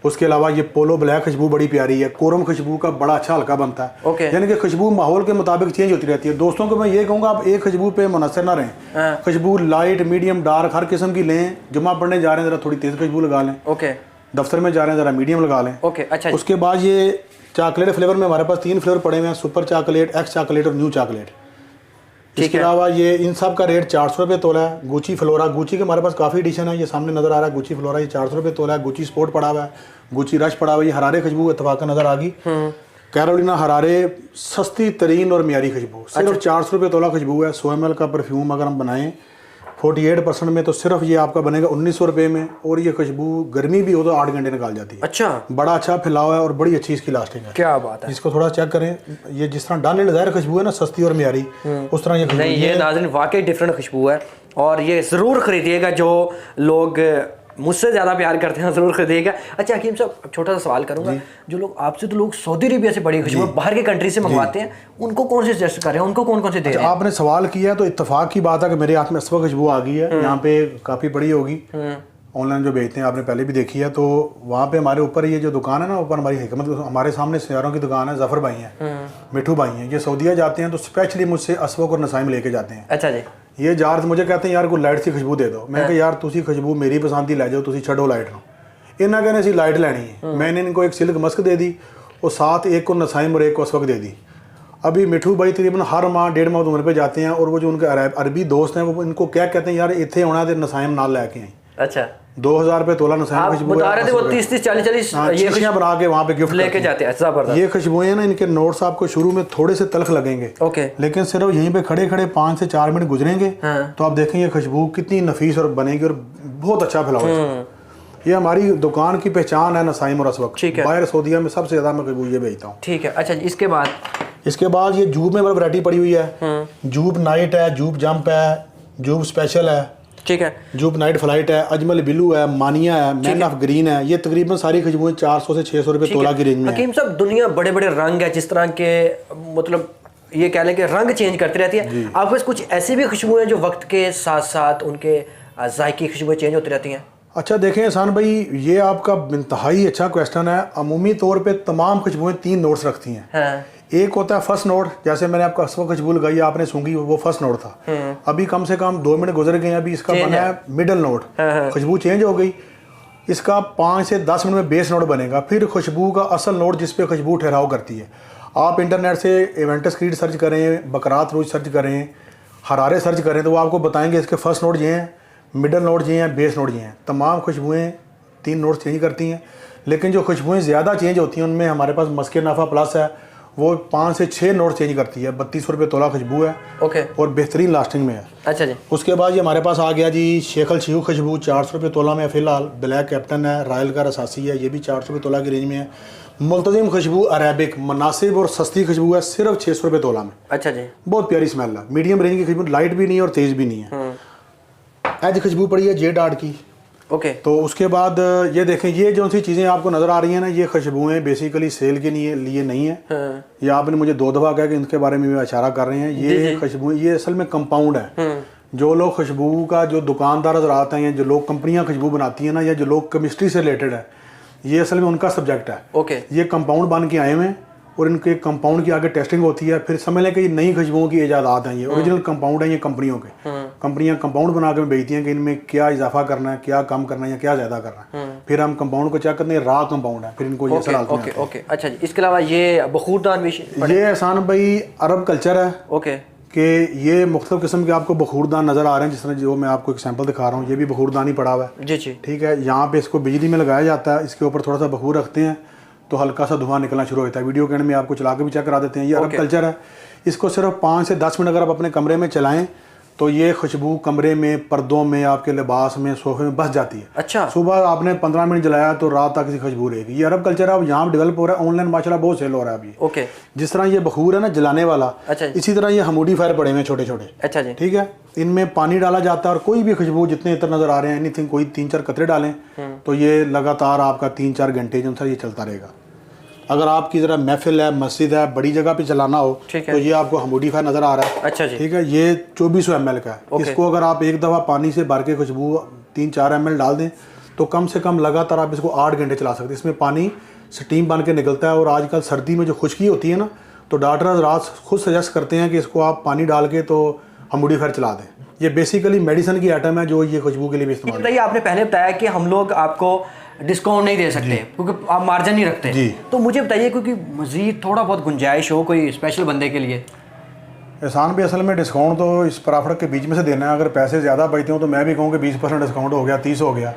उसके अलावा ये पोलो ब्लैक खुशबू बड़ी प्यारी है। कोरम खुशबू का बड़ा अच्छा हल्का बनता है। ओके। यानी कि खुशबू माहौल के मुताबिक चेंज होती रहती है। दोस्तों को मैं ये कहूँगा आप एक खुशबू पे मुनसर ना रहें। खुशबू लाइट मीडियम डार्क हर किस्म की लें। जुमा पढ़ने जा रहे हैं ज़रा थोड़ी तेज़ खुशबू लगा लें। ओके। दफ्तर में जा रहे हैं ज़रा मीडियम लगा लें। ओके। अच्छा। उसके बाद ये चॉकलेट फ्लेवर में हमारे पास 3 फ्लेवर पड़े हुए हैं, सुपर चॉकलेट, एक्स चॉकलेट और न्यू चॉकलेट। इसके अलावा ये इन सब का रेट 400 रुपये तोला है। गुची फ्लोरा, गुची के हमारे पास काफ़ी एडिशन है। ये सामने नज़र आ रहा है गुची फ्लोरा, ये 400 रुपये तोला है। गुची स्पोर्ट पड़ा हुआ है, गुची रश पड़ा हुआ है। ये हरारे खुशबू इत्तफाक नज़र आ गई। कैरोलिना हरारे सस्ती तरीन और मियारी खुशबू, सिर्फ 400 रुपये तोला खुशबू है। 100 ml का परफ्यूम अगर हम बनाएं 48% में तो सिर्फ ये आपका बनेगा 1900 रुपये में। और ये खुशबू गर्मी भी हो तो 8 घंटे निकाल जाती है। अच्छा। बड़ा अच्छा फैलाव है और बड़ी अच्छी इसकी लास्टिंग है। क्या बात है। इसको थोड़ा चेक करें। ये जिस तरह डाले नज़ायर खुशबू है ना, सस्ती और मियारी, उस तरह ये खुशबू नहीं, ये नाज़रीन वाकई डिफरेंट खुशबू है और ये ज़रूर खरीदिएगा। जो लोग मुझसे ज़्यादा प्यार करते हैं ज़रूर खरीदिएगा। अच्छा हकीम साहब, छोटा सा सवाल करूंगा। जो लोग आपसे तो लोग सऊदी अरेबिया से बड़ी खुशबू बाहर के कंट्री से मंगवाते हैं, उनको कौन से सजेस्ट कर रहे हैं, उनको कौन कौन से दे रहे हैं? आपने सवाल किया तो इत्तेफाक की बात है कि मेरे हाथ में इस वक्त खुशबू आ गई है। यहाँ पे काफ़ी बड़ी होगी, ऑनलाइन जो बेचते हैं आपने पहले भी देखी है। तो वहाँ पे हमारे ऊपर ये जो दुकान है ना, ऊपर हमारी हिकमत, हमारे सामने सियारों की दुकान है। जफ़र भाई हैं, मिठू भाई हैं, ये सऊदीया जाते हैं तो स्पेशली मुझसे असवक और नसाइम लेके जाते हैं। अच्छा जी। ये जार मुझे कहते हैं यार कोई लाइट सी खुशबू दे दो। मैं कहा यार तुसी खुशबू मेरी पसंद की लै जाओ, तुसी छड़ो लाइट नो। इन्हें कहने सी लाइट लैनी है। मैंने इनको एक सिल्क मस्क दे दी और साथ एक को नसाइम और एक को असवक दे दी। अभी मिठू भाई तकरीबन हर माह 1.5 माह उम्र पे जाते हैं और वो जो उनके अरबी दोस्त हैं वो इनको क्या कहते हैं, यार इतने होना तो नसाइम नाल लैके आई। अच्छा। 2000 रुपये तोला नसाइम खुशबू बता रहे थे वो 30-40 ये खुशियाँ बना के वहाँ पे गिफ्ट लेके जाते हैं। जबरदस्त। ये खुशबुएं ना, इनके नोट्स आपको शुरू में थोड़े से तलख लगेंगे। ओके। लेकिन सिर्फ यहीं पे खड़े खड़े 5 से 4 मिनट गुजरेंगे तो आप देखेंगे खुशबू कितनी नफीस और बनेगी और बहुत अच्छा फैलाव। ये हमारी दुकान की पहचान है नसाइम और असवक। बाहर सऊदीया में सबसे ज्यादा मैं खुशबू ये बेचता हूँ। ठीक है। अच्छा, इसके बाद ये जूब में वैरायटी पड़ी हुई है। जूब नाइट है, जूब जंप है, जूब स्पेशल है, ठीक है, जूब नाइट फ्लाइट है, अजमल बिलू है, मानिया है, मैन ऑफ ग्रीन है। ये तकरीबन सारी खुशबुएं 400 से 600 रुपये तोला की रेंज में। हकीम साहब, दुनिया बड़े बड़े रंग है, जिस तरह के मतलब ये कह लें कि रंग चेंज करती रहती है। आपके पास कुछ ऐसी भी खुशबुएं जो वक्त के साथ साथ उनके जायके की खुशबुएं चेंज होती रहती हैं? अच्छा देखें एहसान भाई, ये आपका इंतहाई अच्छा क्वेश्चन है। अमूमी तौर पे तमाम खुशबुएं 3 नोट्स रखती हैं। हाँ। एक होता है फर्स्ट नोट, जैसे मैंने आपको असवा खुशबू लगाई, आपने सूंघी, वो फर्स्ट नोट था। अभी कम से कम 2 मिनट गुजर गए, अभी इसका बना है मिडल नोट। खुशबू चेंज हो गई, इसका 5 से 10 मिनट में बेस नोट बनेगा। फिर खुशबू का असल नोट जिस पे खुशबू ठहराव करती है। आप इंटरनेट से इवेंटस क्रीड सर्च करें, बकरात रोज सर्च करें, हरारे सर्च करें, तो वो आपको बताएंगे इसके फर्स्ट नोट ये हैं, मिडल नोट ये हैं, बेस नोट ये हैं। तमाम खुशबुएँ 3 नोट चेंज करती हैं। लेकिन जो खुशबुएँ ज़्यादा चेंज होती हैं उनमें हमारे पास मस्के नाफा प्लस है, वो 5 से 6 नोट चेंज करती है। 3200 रुपये तोला खुशबू है। ओके। और बेहतरीन लास्टिंग में है। अच्छा जी। उसके बाद ये हमारे पास आ गया जी शेखल शिव खुशबू, 400 रुपये तोला में फिलहाल। ब्लैक कैप्टन है, रॉयल का रसासी है, ये भी 400 रुपये तोला की रेंज में है। मुल्तजिम खुशबू अरेबिक मुनासिब और सस्ती खुशबू है, सिर्फ 600 रुपये तोला में। अच्छा जी। बहुत प्यारी स्मेल है, मीडियम रेंज की खुशबू, लाइट भी नहीं है और तेज़ भी नहीं है। एज खुशबू पड़ी है जेड आर्ट की। ओके। तो उसके बाद ये देखें, ये जो सी चीज़ें आपको नज़र आ रही हैं ना, ये खुशबुएं बेसिकली सेल के लिए नहीं है। ये आपने मुझे 2 दफ़ा कहा कि इनके बारे में भी इशारा कर रहे हैं। ये खुशबुएं ये असल में कंपाउंड है। जो लोग खुशबू का जो दुकानदार नजर आते हैं, जो लोग कंपनियां खुशबू बनाती हैं ना, या जो लोग केमिस्ट्री से रिलेटेड है, ये असल में उनका सब्जेक्ट है। ओके। ये कंपाउंड बन के आए हुए हैं और इनके कंपाउंड की आगे टेस्टिंग होती है। फिर समझ लें कि ये नई खुशबुओं की इजादात हैं। ये ओरिजिनल कंपाउंड है, ये कंपनियों के। कंपनियां कंपाउंड बना के बेचती हैं कि इनमें क्या इजाफा करना है, क्या कम करना है या क्या ज़्यादा करना है। फिर हम कंपाउंड को चेक करते हैं, रॉ कंपाउंड है, फिर इनको ये सलाह। ओके। अच्छा जी। इसके अलावा ये बखूरदान भी, ये एहसान भाई अरब कल्चर है। ओके। कि ये मुख्तलिफ किस्म के आपको बखूरदान नज़र आ रहे हैं, जिस तरह जो मैं आपको एक सैंपल दिखा रहा हूँ, ये भी बखूरदान ही पड़ा हुआ है। जी जी। ठीक है। यहाँ पे इसको बिजली में लगाया जाता है, इसके ऊपर थोड़ा सा बखूर रखते हैं तो हल्का सा धुआं निकलना शुरू होता है। वीडियो के एंड में आपको चला के भी चेक करा देते हैं। ये अरब कल्चर है। इसको सिर्फ 5 से 10 मिनट अगर आप अपने कमरे में चलाएं तो ये खुशबू कमरे में, पर्दों में, आपके लिबास में, सोफे में बस जाती है। अच्छा। सुबह आपने 15 मिनट जलाया तो रात तक इसकी खुशबू रहेगी। ये अरब कल्चर अब यहाँ डेवलप हो रहा है, ऑनलाइन माशाल्लाह बहुत सेल हो रहा है अभी। ओके। जिस तरह ये बखूर है ना जलाने वाला, अच्छा, इसी तरह ये हमूडिफायर पड़े हुए छोटे छोटे। अच्छा जी। ठीक है। इनमें पानी डाला जाता है और कोई भी खुशबू जितने इतर नजर आ रहे हैं, एनीथिंग, कोई 3-4 कतरे डालें तो ये लगातार आपका 3-4 घंटे जो ये चलता रहेगा। अगर आपकी ज़रा महफिल है, मस्जिद है, बड़ी जगह पे चलाना हो तो ये आपको हमूडिफायर नज़र आ रहा है। अच्छा जी। ठीक है। ये 2400 ml का है। इसको अगर आप एक दफ़ा पानी से भर के खुशबू 3-4 ml डाल दें तो कम से कम लगातार आप इसको 8 घंटे चला सकते हैं। इसमें पानी स्टीम बन के निकलता है, और आजकल सर्दी में जो खुश्की होती है ना, तो डॉक्टर रात खुद सजेस्ट करते हैं कि इसको आप पानी डाल के तो हमूडिफायर चला दें। ये बेसिकली मेडिसिन की आइटम है जो ये खुशबू के लिए भी इस्तेमाल। बताइए, आपने पहले बताया कि हम लोग आपको डिस्काउंट नहीं दे सकते क्योंकि आप मार्जिन नहीं रखते जी। तो मुझे बताइए, क्योंकि मजीद थोड़ा बहुत गुंजाइश हो कोई स्पेशल बंदे के लिए। एहसान भी असल में डिस्काउंट तो इस प्रॉफिट के बीच में से देना है। अगर पैसे ज़्यादा बचते हो तो मैं भी कहूँ कि 20% डिस्काउंट हो गया, 30 हो गया,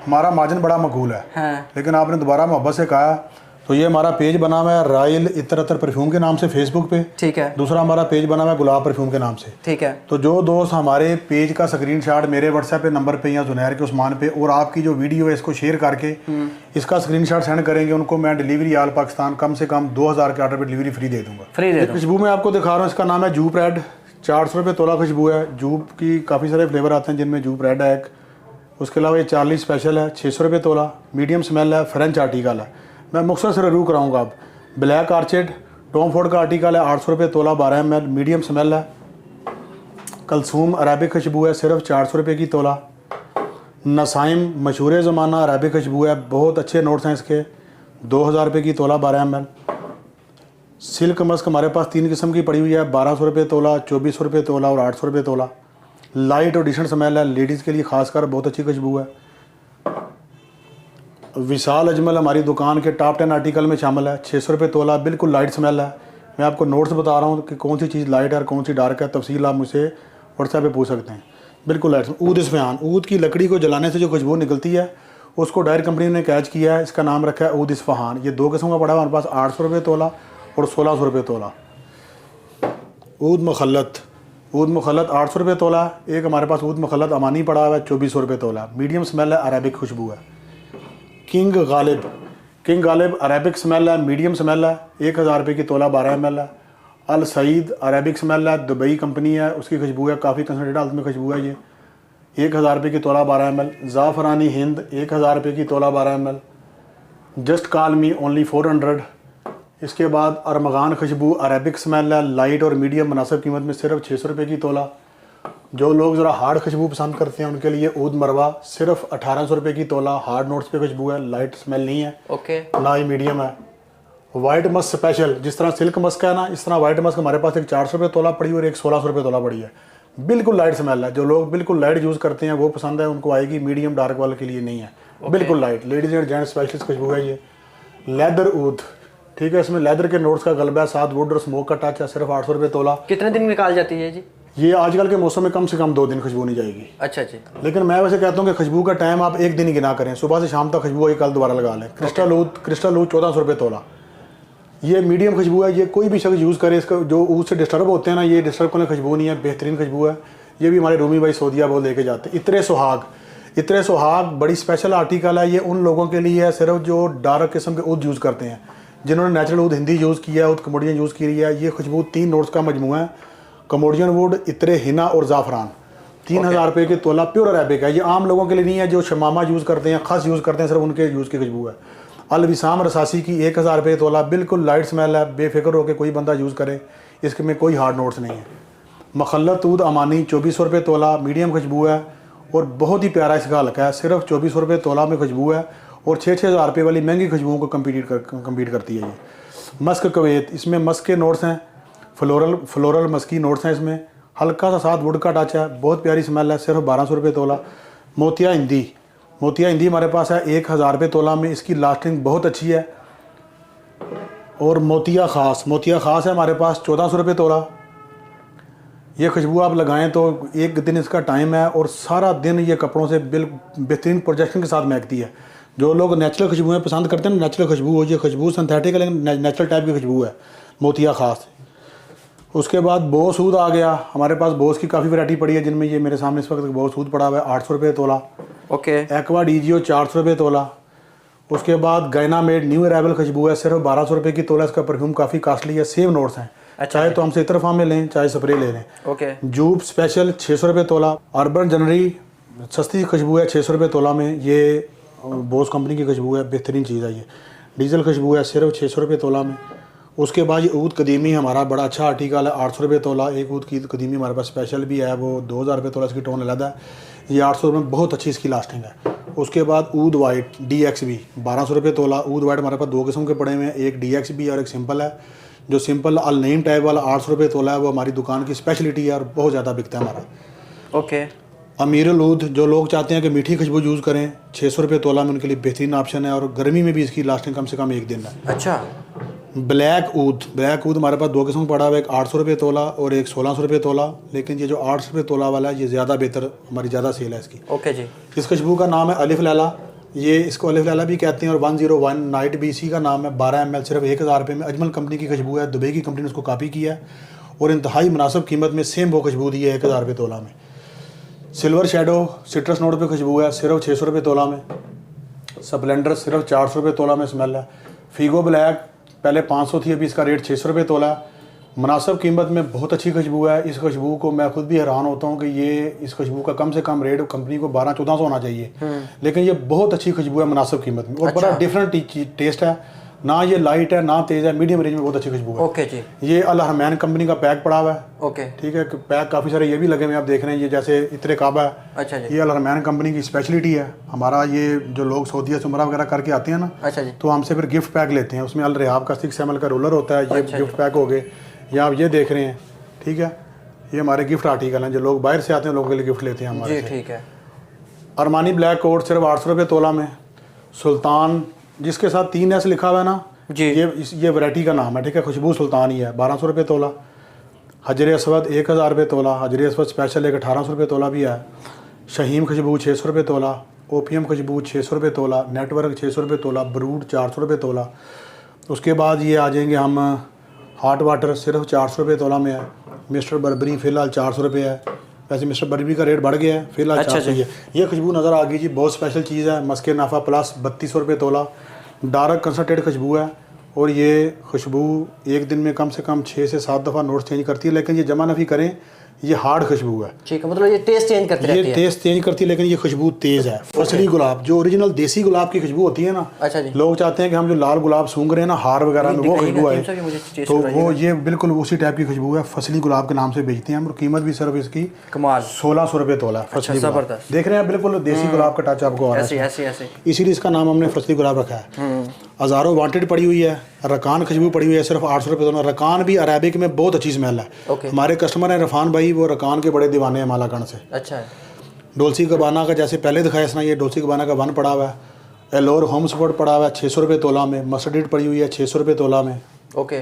हमारा मार्जिन बड़ा मकबूल है। हाँ। लेकिन आपने दोबारा मोहब्बत से कहा, तो ये हमारा पेज बना हुआ है रॉयल इतर अतर परफ्यूम के नाम से फेसबुक पे। ठीक है। दूसरा हमारा पेज बना हुआ है गुलाब परफ्यूम के नाम से। ठीक है। तो जो दोस्त हमारे पेज का स्क्रीनशॉट मेरे व्हाट्सएप पे नंबर पे या जुनैर के उस्मान पे, और आपकी जो वीडियो है इसको शेयर करके इसका स्क्रीनशॉट सेंड करेंगे, उनको मैं डिलीवरी आल पाकिस्तान कम से कम 2000 के ऑर्डर पे डिलीवरी फ्री दे दूंगा। फ्री दे दूँ। खुशबू मैं आपको दिखा रहा हूँ, इसका नाम है जूप रेड। 400 रुपये तोला खुशबू है। जूप की काफ़ी सारे फ्लेवर आते हैं जिनमें जूप रेड है एक। उसके अलावा ये चार्ली स्पेशल है, 600 रुपये तोला, मीडियम स्मेल है, फ्रेंच आर्टिकल है। मैं मुख्तसर से रिव्यू कराऊंगा। अब ब्लैक आर्चेड टॉम फोर्ड का आर्टिकल है, 800 रुपये तोला, 12 ml, मीडियम स्मेल है। कलसूम अरेबिक खुशबू है, सिर्फ 400 रुपये की तोला। नसाइम मशहूर ज़माना अरेबिक खुशबू है, बहुत अच्छे नोट्स हैं इसके, 2000 रुपये की तोला, 12 ml। सिल्क मस्क हमारे पास 3 किस्म की पड़ी हुई है, 1200 रुपये तोला, 2400 रुपये तोला और 800 रुपये तोला। लाइट और डिसेंट स्मेल है, लेडीज़ के लिए खासकर बहुत अच्छी खुशबू है। विशाल अजमल हमारी दुकान के टॉप 10 आर्टिकल में शामिल है, 600 रुपये तोला, बिल्कुल लाइट स्मेल है। मैं आपको नोट्स बता रहा हूँ कि कौन सी चीज़ लाइट है और कौन सी डार्क है, तफसील आप मुझसे व्हाट्सएप पे पूछ सकते हैं। बिल्कुल लाइट। ऊद इस्फहान, ऊद की लकड़ी को जलाने से जो खुशबू निकलती है उसको डायर कंपनी ने कैच किया है, इसका नाम रखा है ऊद इस्फहान। ये 2 किस्म का पड़ा है हमारे पास, 800 रुपये तोला और 1600 रुपये तोला। ऊद मुखल्लत, ऊद मुखल्लत 800 रुपये तोला। एक हमारे पास ऊद मुखल्लत अमानी पड़ा हुआ है, 2400 रुपये तोला, मीडियम स्मेल है, अरेबिक खुशबू है। King Ghalib, king Ghalib Arabic smell है, मीडियम स्मेल है, 1000 रुपये की तोला, 12 ml है। अल सईद अरेबिक स्मेल है, दुबई कंपनी है, उसकी खुशबू है, काफ़ी कंसनट्रेटेड हालत में खुशबू है ये, 1000 रुपये की तोला, 12 ml। ज़ाफ़रानी हिंद 1000 रुपये की तोला, 12 ml। Just call me only 400। इसके बाद अरमगान खुशबू अरेबिक स्मेल है, लाइट और मीडियम मुनासिब कीमत में, सिर्फ 600 रुपये की तोला। जो लोग ज़रा हार्ड खुशबू पसंद करते हैं उनके लिए ऊद मरवा, सिर्फ 1800 रुपये की तोला। हार्ड नोट्स पे खुशबू है, लाइट स्मेल नहीं है, ओके, ना ही मीडियम है। वाइट मस्क स्पेशल, जिस तरह सिल्क मस्क है ना, इस तरह वाइट मस्क हमारे पास एक 400 रुपये तोला पड़ी और एक 1600 रुपये तोला पड़ी है। बिल्कुल लाइट स्मेल है, जो लोग बिल्कुल लाइट यूज़ करते हैं वो पसंद है उनको आएगी, मीडियम डार्क वाले के लिए नहीं है। बिल्कुल light ladies and gents specialist खुशबू है ये। लेदर ऊद, ठीक है, इसमें लेदर के नोट्स का गलबा है, साथ वुड और स्मोक का टच है, सिर्फ 800 रुपये तोला। कितने दिन निकाल जाती है जी ये? आजकल के मौसम में कम से कम 2 दिन खुशबू नहीं जाएगी। अच्छा जी। लेकिन मैं वैसे कहता हूँ कि खुशबू का टाइम आप 1 दिन ही गिना करें, सुबह से शाम तक खुशबू आई, कल दोबारा लगा लें। क्रिस्टल ऊद 1400 रुपये तोला, ये मीडियम खुशबू है। ये कोई भी शख्स यूज़ करे, इसका जो ऊद से डिस्टर्ब होते हैं ना, ये डिस्टर्ब करने खुशबू नहीं है, बेहतरीन खुशबू है। ये भी हमारे रूमी भाई सऊदिया वो लेके जाते हैं। इतरे सुहाग, इतरे सुहाग बड़ी स्पेशल आर्टिकल है, ये उन लोगों के लिए है सिर्फ जो डार्क किस्म के ऊद यूज़ करते हैं, जिन्होंने नेचुरल ऊद हिंदी यूज़ किया है, ऊद कमोडियन यूज़ की है। ये खुशबू 3 नोट्स का मजमू है, कमोडियन वुड, इतरे, हिना और ज़ाफ़रान। 3000 रुपये की तोला, प्योर अरेबिक है। ये आम लोगों के लिए नहीं है, जो शमामा यूज़ करते हैं, खस यूज़ करते हैं, सिर्फ उनके यूज़ की खुशबू है। अल विसाम रसासी की 1000 रुपये तोला, बिल्कुल लाइट स्मेल है, बेफिक्र होकर कोई बंदा यूज़ करे, इसमें कोई हार्ड नोट्स नहीं है। मखल्लत ऊद अमानी 2400 रुपये तोला, मीडियम खुशबू है और बहुत ही प्यारा इसका हल्का है, सिर्फ 2400 रुपये तोला में खुशबू है और 6-6000 रुपये वाली महंगी खुशबुओं को कम्पीट करती है ये। मस्क कुवैत, इसमें मस्क के नोट्स हैं, फ्लोरल मस्की नोट्स हैं इसमें, हल्का सा साथ वुड का टच है, बहुत प्यारी स्मेल है, सिर्फ 1200 रुपये तोला। मोतिया हिंदी, मोतिया हिंदी हमारे पास है 1000 रुपये तोला में, इसकी लास्टिंग बहुत अच्छी है। और मोतिया ख़ास है हमारे पास 1400 रुपये तोला। ये खुशबू आप लगाएं तो 1 दिन इसका टाइम है और सारा दिन ये कपड़ों से बेहतरीन प्रोजेक्शन के साथ महकती है। जो लोग नेचुरल खुशबुएँ पसंद करते हैं, नेचुरल खुशबू हो, ये खुशबू सिंथेटिक है लेकिन नेचुरल टाइप की खुशबू है, मोतिया ख़ास। उसके बाद बोस ऊद आ गया, हमारे पास बोस की काफ़ी वैरायटी पड़ी है, जिनमें ये मेरे सामने इस वक्त बोस ऊद पड़ा हुआ है, 800 रुपये तोला। ओके। एक्वा डीजियो 400 रुपये तोला। उसके बाद गायना मेड न्यू अराइवल खुशबू है, सिर्फ 1200 रुपये की तोला। इसका परफ्यूम काफ़ी कास्टली है, सेम नोट्स हैं, चाहे तो हमसे इतर फार्म में लें चाहे स्प्रे ले लें। ओके। जूप स्पेशल 600 रुपये तोला। अर्बन जनरी सस्ती खुशबू है, 600 रुपये तोला में, ये बोस कंपनी की खुशबू है, बेहतरीन चीज़ है ये। डीजल खुशबू है, सिर्फ 600 रुपये तोला में। उसके बाद ये ऊद कदीमी हमारा बड़ा अच्छा आर्टिकल है, 800 रुपये तोला। एक ऊद की कदीमी हमारे पास स्पेशल भी है, वो 2000 रुपये तोला, इसकी टोन अलग है। ये 800 रुपये में बहुत अच्छी इसकी लास्टिंग है। उसके बाद ऊद वाइट DXB 1200 रुपये तोला। ऊद वाइट हमारे पास दो किस्म के पड़े हुए हैं, एक DXB और एक सिंपल है। जो सिंपल अल नईम टाइप वाला 800 रुपये तोला है, वो हमारी दुकान की स्पेशलिटी है और बहुत ज़्यादा बिकता है हमारा। ओके। अमीरुल ऊद जो लोग चाहते हैं कि मीठी खुशबू यूज़ करें, 600 रुपये तोला में उनके लिए बेहतरीन ऑप्शन है, और गर्मी में भी इसकी लास्टिंग कम से कम 1 दिन है। अच्छा। ब्लैक ऊद हमारे पास दो किस्म पड़ा हुआ है, एक 800 रुपये तोला और एक 1600 रुपये तोला। लेकिन ये जो 800 रुपये तोला वाला है ये ज़्यादा बेहतर, हमारी ज़्यादा सेल है इसकी। ओके जी। इस खुशबू का नाम है अलिफ लैला, ये इसको अलिफ लैला भी कहते हैं। और 101 नाइट BC का नाम है, 12 ml सिर्फ 1000 रुपये में। अजमल कंपनी की खुशबू है, दुबई की कंपनी ने उसको कॉपी किया है और इंतहाई मुनासिब कीमत में सेम वो खुशबू दी है 1000 रुपये तोला में। सिल्वर शेडो सिट्रस नोट पे खुशबू है, सिर्फ 600 रुपये तोला में। स्प्लेंडर सिर्फ 400 रुपये तोला में स्मेल है। फीगो ब्लैक पहले 500 थी, अभी इसका रेट 600 रुपये तोला है। मुनासिब कीमत में बहुत अच्छी खुशबू है। इस खुशबू को मैं खुद भी हैरान होता हूँ कि ये इस खुशबू का कम से कम रेट कंपनी को 1200-1400 होना चाहिए, लेकिन ये बहुत अच्छी खुशबू है मुनासिब कीमत में। और बड़ा डिफरेंट टेस्ट है, ना ये लाइट है ना तेज़ है, मीडियम रेंज में बहुत अच्छी खुशबू है। ओके जी। ये अल हरमैन कंपनी का पैक पड़ा हुआ है। ओके ठीक है, पैक काफ़ी सारे ये भी लगे हुए हैं, आप देख रहे हैं, ये जैसे इतने काबा है। अच्छा जी। ये अल हरमैन कंपनी की स्पेशलिटी है। हमारा ये जो लोग सऊदीया से उमरा वगैरह करके आते हैं ना, अच्छा जी, तो हमसे फिर गिफ्ट पैक लेते हैं। उसमें अल रेहाब का 6 ml का रोलर होता है, ये गिफ्ट पैक हो गए। या आप ये देख रहे हैं, ठीक है, ये हमारे गिफ्ट आर्टिकल हैं, जो लोग बाहर से आते हैं लोगों के लिए गिफ्ट लेते हैं हमारे जी। ठीक है। अरमानी ब्लैक कोट सिर्फ 800 रुपये तोला में। सुल्तान जिसके साथ 3S लिखा हुआ है ना जी, ये वैरायटी का नाम है, ठीक है, खुशबू सुल्तान ही है, 1200 रुपये तोला। हजर असवद 1000 रुपये तोला। हजर असवद स्पेशल एक 1800 रुपये तोला भी है। शहीम खुशबू 600 रुपये तोला। ओपीएम खुशबू 600 रुपये तोला। नेटवर्क 600 रुपये तोला। ब्रूड 400 रुपये तोला। उसके बाद ये आ जाएंगे हम हॉट वाटर सिर्फ 400 रुपये तोला में है। मिस्टर बर्बरी फ़िलहाल 400 रुपये है। वैसे मिस्टर बर्बरी का रेट बढ़ गया है, फिलहाल अच्छा 400 ही है। ये खुशबू नज़र आ गई जी, बहुत स्पेशल चीज़ है। मस्के नाफा प्लस 3200 रुपये तोला। डार्क कंसनट्रेट खुशबू है और ये खुशबू एक दिन में कम से कम 6 से 7 दफ़ा नोट्स चेंज करती है, लेकिन ये जमा नफ़ी करें, ये हार्ड खुशबू है। ठीक है, मतलब ये टेस्ट चेंज करती रहती है। ये टेस्ट चेंज करती है, लेकिन ये खुशबू तेज़ है। फसली गुलाब जो ओरिजिनल देसी गुलाब की खुशबू होती है ना, अच्छा जी, लोग चाहते हैं कि हम जो लाल गुलाब सूंघ रहे हैं ना हार वगैरह में, वो खुशबू आए, तो वो ये बिल्कुल उसी टाइप की खुशबू है। फसली गुलाब के नाम से बेचते हैं हम, और कीमत भी सिर्फ इसकी कमाल 1600 रुपये तोला है। फसली गुलाब देख रहे हैं, बिल्कुल देसी गुलाब का टच आपको आ रहा है, इसीलिए इसका नाम हमने फसली गुलाब रखा है। हज़ारों वांटेड पड़ी हुई है। रकान खुशबू पड़ी हुई है सिर्फ 800 रुपये तोला। रकान भी अरेबिक में बहुत अच्छी स्मेल है। हमारे कस्टमर हैं रफ़ान भाई, वो रकान के बड़े दीवाने हैं मालाकंड से। अच्छा है। डोल्सी गबाना का जैसे पहले दिखाया इसना, ये डोल्सी गबाना का 1 पड़ा हुआ है। एलोर होम सपोर्ट पड़ा हुआ है 600 रुपये तोला में। मस्टर्ड पड़ी हुई है 600 रुपये तोला में। ओके।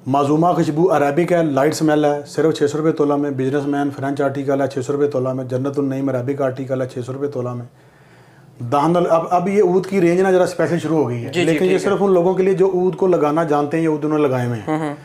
माजूमा खुशबू अरेबिक है, लाइट स्मेल है, सिर्फ 600 रुपये तोला में। बिजनेसमैन फ्रेंच आर्टिकल है 600 रुपये तोला में। जन्नतुल नईम अरेबिक आर्टिकल है 600 रुपये तोला में। दाहनल अब ये ऊद की रेंज ना जरा स्पेशल शुरू हो गई है, लेकिन ये सिर्फ उन लोगों के लिए जो ऊद को लगाना जानते हैं, ये ऊद उन्होंने लगाए हुए हैं।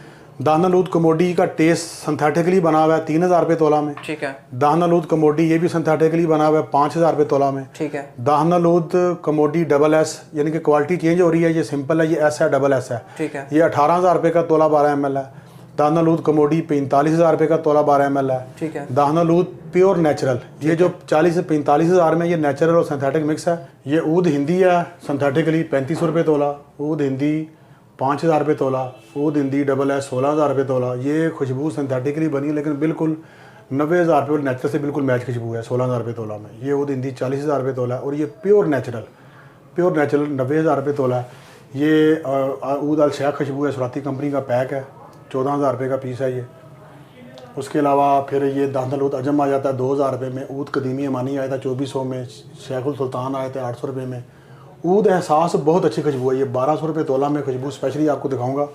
दाहनल ऊद कमोडी का टेस्ट सिंथेटिकली बना हुआ है 3000 रुपये तोला में। ठीक है। दाहनल ऊद कमोडी ये भी सिंथेटिकली बना हुआ है 5000 रुपये तोला में। ठीक है। दाहनल ऊद कमोडी SS यानी कि क्वालिटी चेंज हो रही है, ये सिंपल है, ये S है, SS है। ठीक है। ये 18000 रुपये का तोला 12 ml है। दाहनल ऊद कमोडी 45,000 रुपये का तोला 12 ml है। ठीक है। दाहनल ऊद प्योर नेचुरल, ये जो 40 से 45,000 में, ये नेचुरल और सिंथेटिक मिक्स है। ये ऊद हिंदी है सिंथेटिकली 3500 रुपये तोला। ऊद हिंदी 5000 रुपये तोला। ऊद हिंदी SS 16,000 रुपये तोला। ये खुशबू सिंथेटिकली बनी, लेकिन बिल्कुल 90,000 रुपये नेचुरल से बिल्कुल मैच खुशबू है 16,000 रुपये तोला में। ये ऊद हिंदी 40,000 रुपये तोला है, और ये प्योर नेचुरल 90,000 रुपये तोला है। ये ऊद अल शेख खुशबू है, सुराती कंपनी का पैक है, 14,000 रुपये का पीस है ये। उसके अलावा फिर ये दाहनल ऊद अजम आ जाता है 2,000 रुपये में। ऊद कदीमी अमानी आया था 2400 में। शेखुल सुल्तान आए थे 800 रुपये में। ऊद एहसास बहुत अच्छी खुशबू है, ये 1200 रुपये तोला में खुशबू स्पेशली आपको दिखाऊंगा,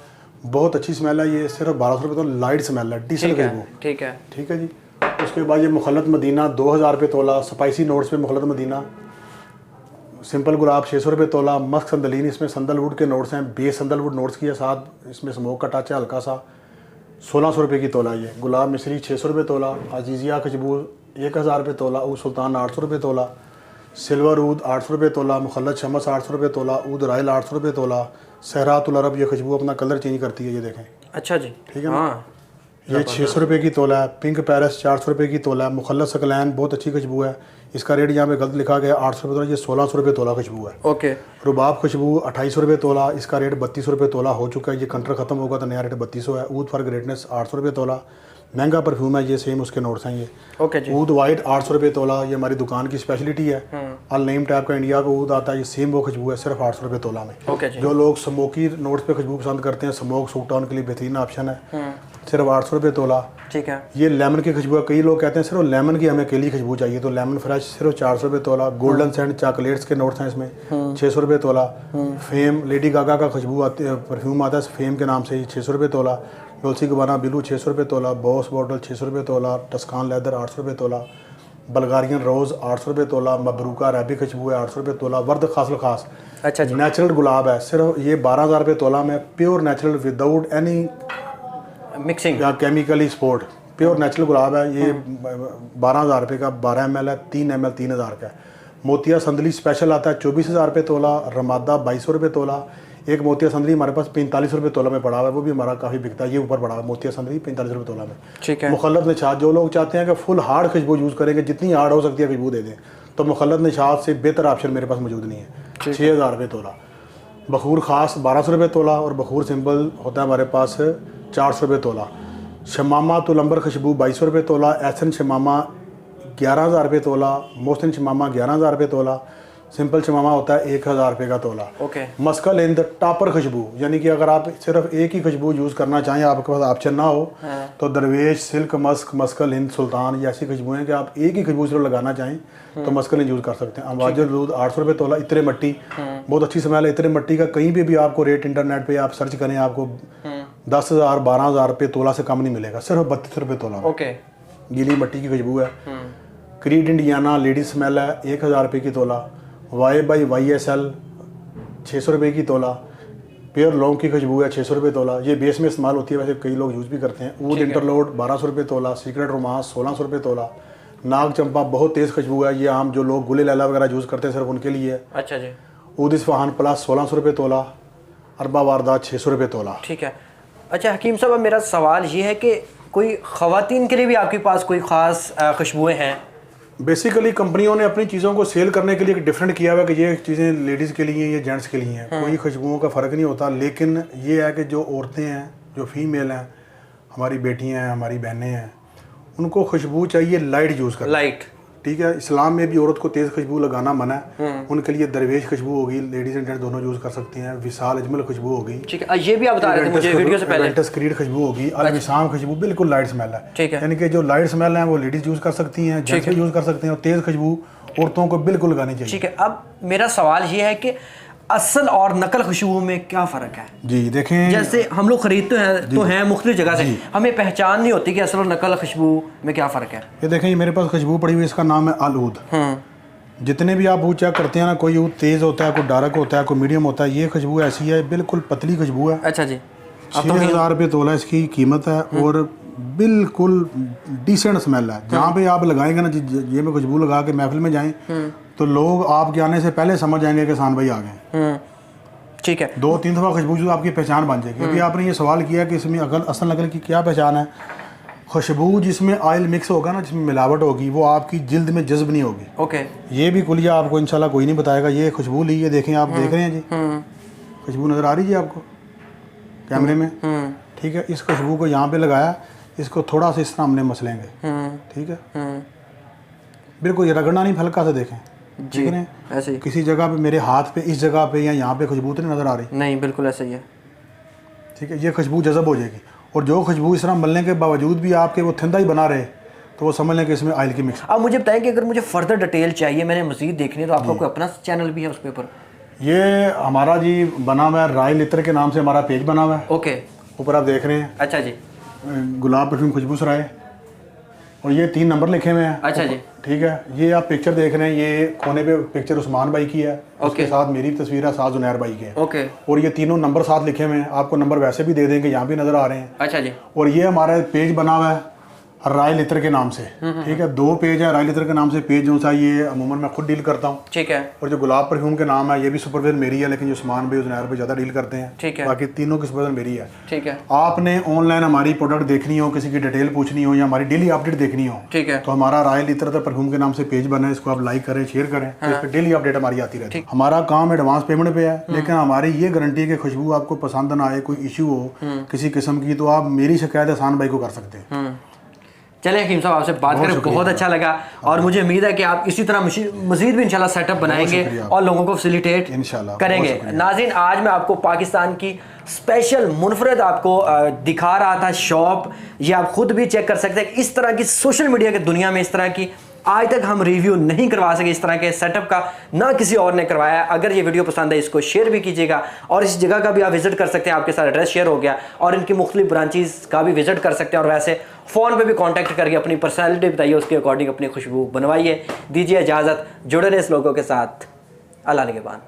बहुत अच्छी स्मेल है। ये सिर्फ 1200 रुपये तो लाइट स्मेल है, डीसल खुशबू। ठीक है। ठीक है जी। उसके बाद ये मुखल्लत मदीना 2000 रुपये तोला। स्पाइसी नोट्स पे मुखल्लत मदीना। सिंपल गुलाब 600 रुपये तोला। मस्क संदलीन, इसमें संदलवुड के नोट्स हैं, बेस संदलवुड नोट्स की है, साथ इसमें स्मोक का टच है हल्का सा। 1600 रुपये की तोला। ये गुलाब मिसरी 600 रुपये तोला। अजीजिया खुशबू 1000 रुपये तोला। ऊद सुल्तान 800 रुपये तोला। सिल्वर ऊद 800 रुपये तोला। मुखल्लत शमस 800 रुपये तोला। ऊद रायल 800 रुपये तोला। सहरातुल अरब, ये खुशबू अपना कलर चेंज करती है, ये देखें। अच्छा जी। ठीक है ना। ये 600 रुपये की तोला है। पिंक पैरिस 400 रुपये की तोला है। मुखल्लत सकलैन बहुत अच्छी खुशबू है, इसका रेट यहाँ पे गलत लिखा गया 800 रुपये तोला, ये 1600 रुपये तोला खुशबू है। ओके। रुबाब खुशबू 2800 रुपये तोला, इसका रेट 3200 रुपये तोला हो चुका है। ये कंट्रा खत्म होगा तो नया रेट 3200 है। ऊद फॉर ग्रेटनेस 800 रुपये तोला, महंगा परफ्यूम है ये, सेम उसके नोट्स हैं ये। ओके जी। ऊद वाइट 800 रुपये तोला, ये हमारी दुकान की स्पेशलिटी है। अल नईम टाइप का इंडिया का ऊद आता है, ये सेम वो खुशबू है, सिर्फ 800 रुपये तोला में। ओके जी। जो लोग स्मोकी नोट्स पे खुशबू पसंद करते हैं, स्मोक सूट उनके लिए बेहतरीन ऑप्शन है, सिर्फ 800 रुपये तोला। ठीक है। ये लेमन की खुशबू है, कई लोग कहते हैं सिर्फ लेमन की हमें अकेली खुशबू चाहिए, तो लेमन फ्रेश सिर्फ 400 रुपये तोला। गोल्डन सैंड चॉकलेट्स के नोट्स हैं इसमें, 600 रुपये तोला। फेम लेडी गागा का खुशबू आती है, परफ्यूम आता है फेम के नाम से, 600 रुपये तोला। डोल्सी गबाना बिलू 600 रुपये तोला। बॉस बॉटल 600 रुपये तोला। टस्कान लेदर 800 रुपये तोला। बल्गारियन रोज़ 800 रुपये तोला। मबरूका अरबी खुशबू है 800 रुपये तोला। वर्द खासल खास अच्छा जी। नेचुरल गुलाब है, सिर्फ ये 12,000 रुपये तोला में, pure natural without any mixing या केमिकली स्पोर्ट, प्योर नेचुरल गुलाब है। ये 12,000 रुपये का 12 ml है, 3 ml 3,000 का है। मोतिया संदली स्पेशल आता है 24,000 रुपये तोला। रमादा 2200 रुपये तोला। एक मोतिया संदली हमारे पास 45 रुपये तोला में पड़ा हुआ है, वो भी हमारा काफ़ी बिकता है, ये ऊपर पड़ा हुआ है मोतिया संदली 45 रुपये तोला में। ठीक है। मुखल्लत निशात, जो लोग चाहते हैं कि फुल हार्ड खुशबू यूज़ करेंगे, जितनी हार्ड हो सकती है खुशबू दे दें, तो मुखल्लत निशात से बेहतर ऑप्शन मेरे पास मौजूद नहीं है। 6,000 रुपये तोला। बखूर ख़ास 1200 रुपये तोला, और बखूर सिंपल होता है हमारे पास 400 रुपये तोला। शमामा तुलंबर खुशबू 2200 रुपये तोला। एहसन शमामा 11,000 रुपये तोला। मोहसिन शमामा 11,000 रुपये तोला। सिंपल शमामा होता है 1,000 रुपये का तोला। ओके। मस्कल हिंद टॉपर खुशबू, यानी कि अगर आप सिर्फ एक ही खुशबू यूज़ करना चाहें, आपके पास ऑप्शन ना हो, तो दरवेश, सिल्क मस्क, मस्कल हिंद, सुल्तान, ये ऐसी खुशबू हैं कि आप एक ही खुशबू सिर्फ लगाना चाहें तो मस्कल हिंद यूज़ कर सकते हैं। अम्बाजर दूध 800 रुपये तोला। इतरे मट्टी बहुत अच्छी स्मेल है, इतरे मट्टी का कहीं पे भी आपको रेट इंटरनेट पे आप सर्च करें, आपको 10,000 12,000 रुपये तोला से कम नहीं मिलेगा, सिर्फ 32 रुपये तोला। ओके। गीली मट्टी की खुशबू है। क्रीड इंडियाना लेडी स्मेल है 1,000 रुपये की तोला। YSL 600 रुपये की तोला। प्योर लौंग की खुशबू है 600 रुपये तोला, ये बेस में इस्तेमाल होती है, वैसे कई लोग यूज़ भी करते हैं। ऊद इंटरलोड 1200 रुपये तोला। सीक्रेट रोमांस 1600 रुपये तोला। नाग चंपा बहुत तेज़ खुशबू है, ये आम जो लोग गुले लैला वगैरह यूज़ करते हैं सिर्फ उनके लिए है। अच्छा जी। ऊद इस्फहान प्लस 1600 रुपये तोला। अरबा वारदात 600 रुपये तोला। ठीक है। अच्छा हकीम साहब, अब मेरा सवाल ये है कि कोई ख़वातीन के लिए भी आपके पास कोई ख़ास खुशबुएँ हैं? बेसिकली कंपनियों ने अपनी चीज़ों को सेल करने के लिए डिफरेंट किया हुआ है कि ये चीज़ें लेडीज़ के लिए, ये जेंट्स के लिए हैं, कोई खुशबुओं का फ़र्क नहीं होता। लेकिन ये है कि जो औरतें हैं, जो फीमेल हैं, हमारी बेटियां हैं, हमारी बहनें हैं, उनको खुशबू चाहिए लाइट यूज़ करना। लाइट, ठीक है। इस्लाम में भी औरत को तेज़ खुशबू लगाना मना है। उनके लिए दरवेश खुशबू होगी, लेडीज़ एंड जेंट्स दोनों यूज़ कर सकते हैं। विशाल अजमल खुशबू होगी। ठीक है। ये भी आप बता रहे थे मुझे वीडियो से पहले। क्रीड खुशबू होगी। अलविसाम खुशबू बिल्कुल लाइट स्मेल है। ठीक है। यानी कि जो लाइट स्मेल है वो लेडीज़ यूज़ कर सकती हैं, जेंट्स भी यूज़ कर सकते हैं, और तेज़ खुशबू औरतों को बिल्कुल लगानी चाहिए। ठीक है। अब मेरा सवाल ये है कि असल और नकल खुशबू में क्या फ़र्क है? जी देखें, जैसे हम लोग खरीदते हैं तो हैं मुख्तलिफ जगह से, हमें पहचान नहीं होती कि असल और नकल खुशबू में क्या फ़र्क है। ये देखें, ये मेरे पास खुशबू पड़ी हुई, इसका नाम है अल ऊद। जितने भी आप ऊद चेक करते हैं ना, कोई ऊद तेज़ होता है, कोई डार्क होता है, कोई मीडियम होता है। ये खुशबू ऐसी है, बिल्कुल पतली खुशबू है। अच्छा जी। 6,000 रुपये तोला इसकी कीमत है, और बिल्कुल डिसेंट स्मेल है। जहाँ पे आप लगाएंगे ना, ये में खुशबू लगा के महफिल में जाएं, तो लोग आपके आने से पहले समझ जाएंगे कि सान भाई आ गए। ठीक है। 2-3 दफ़ा खुशबू जो आपकी पहचान बन जाएगी। अभी आपने ये सवाल किया कि इसमें असल नकल की क्या पहचान है। खुशबू जिसमें ऑयल मिक्स होगा ना, जिसमें मिलावट होगी, वो आपकी जिल्द में जज्ब नहीं होगी। ओके। ये भी कुलिया आपको इंशाल्लाह कोई नहीं बताएगा। ये खुशबू ली, ये देखें, आप देख रहे हैं जी, खुशबू नज़र आ रही है आपको कैमरे में? ठीक है। इस खुशबू को यहाँ पे लगाया, इसको थोड़ा सा इस तरह हमने मसलेंगे। ठीक है। बिल्कुल ये रगड़ना नहीं, हल्का सा देखें जी, ऐसे ही। किसी जगह पे मेरे हाथ पे, इस जगह पे या यहाँ पे खुशबू तो नहीं नज़र आ रही? नहीं, बिल्कुल ऐसे ही है। ठीक है। ये खुशबू जज़ब हो जाएगी, और जो खुशबू इस तरह मलने के बावजूद भी आपके वो थिंदा ही बना रहे, तो वो समझ लें कि इसमें ऑयल की मिक्स। अब मुझे बताएं कि अगर मुझे फर्दर डिटेल चाहिए, मैंने मज़ीद देखनी है, तो आपका कोई अपना चैनल भी है उस पे ऊपर? ये हमारा जी बना हुआ है, रायल इत्र के नाम से हमारा पेज बना हुआ है। ओके। ऊपर आप देख रहे हैं। अच्छा जी। गुलाब परफ्यूम खुशबू सराय, और ये 3 नंबर लिखे हुए हैं। अच्छा जी। ठीक है। ये आप पिक्चर देख रहे हैं, ये कोने पे पिक्चर उस्मान भाई की है, उसके साथ मेरी तस्वीर है, साथ जुनैर भाई की है। ओके। और ये तीनों नंबर साथ लिखे हुए हैं, आपको नंबर वैसे भी दे देंगे, यहाँ भी नज़र आ रहे हैं। अच्छा जी। और ये हमारा पेज बना हुआ है रायल इत्र के नाम से। ठीक है। 2 पेज है रायल इत्र के नाम से। पेज जो सा ये अमूमन मैं खुद डील करता हूँ। ठीक है। और जो गुलाब परफ्यूम के नाम है, ये भी सुपरविजन मेरी है, लेकिन जो उस्मान भाई जुनैर भाई ज़्यादा डील करते हैं। ठीक है। बाकी तीनों की सुपरविजन मेरी है। ठीक है। आपने ऑनलाइन हमारी प्रोडक्ट देखनी हो, किसी की डिटेल पूछनी हो, या हमारी डेली अपडेट देखनी हो, ठीक है, तो हमारा रायल इत्र परफ्यूम के नाम से पेज बना है, इसको आप लाइक करें, शेयर करें। तो इस पर डेली अपडेट हमारी आती रहती है। हमारा काम एडवांस पेमेंट पे है, लेकिन हमारी ये गारंटी है कि खुशबू आपको पसंद ना आए, कोई इशू हो किसी किस्म की, तो आप मेरी शिकायत एहसान भाई को कर सकते हैं। चले हकीम साहब, आपसे बात करके बहुत अच्छा लगा और मुझे उम्मीद है कि आप इसी तरह मजीद भी इंशाल्लाह सेटअप बनाएंगे और लोगों को फैसिलिटेट इंशाल्लाह करेंगे। नाज़रीन, आज मैं आपको पाकिस्तान की स्पेशल मुनफरद आपको दिखा रहा था शॉप, ये आप खुद भी चेक कर सकते हैं। इस तरह की सोशल मीडिया की दुनिया में इस तरह की आज तक हम रिव्यू नहीं करवा सके इस तरह के सेटअप का, ना किसी और ने करवाया। अगर ये वीडियो पसंद है इसको शेयर भी कीजिएगा और इस जगह का भी आप विजिट कर सकते हैं, आपके साथ एड्रेस शेयर हो गया, और इनकी मुख्तलिफ ब्रांचेस का भी विजिट कर सकते हैं। और वैसे फ़ोन पे भी कांटेक्ट करके अपनी पर्सनैलिटी बताइए, उसके अकॉर्डिंग अपनी खुशबू बनवाइए। दीजिए इजाज़त, जुड़े रहे इस लोगों के साथ। अल्लाह निगहबान।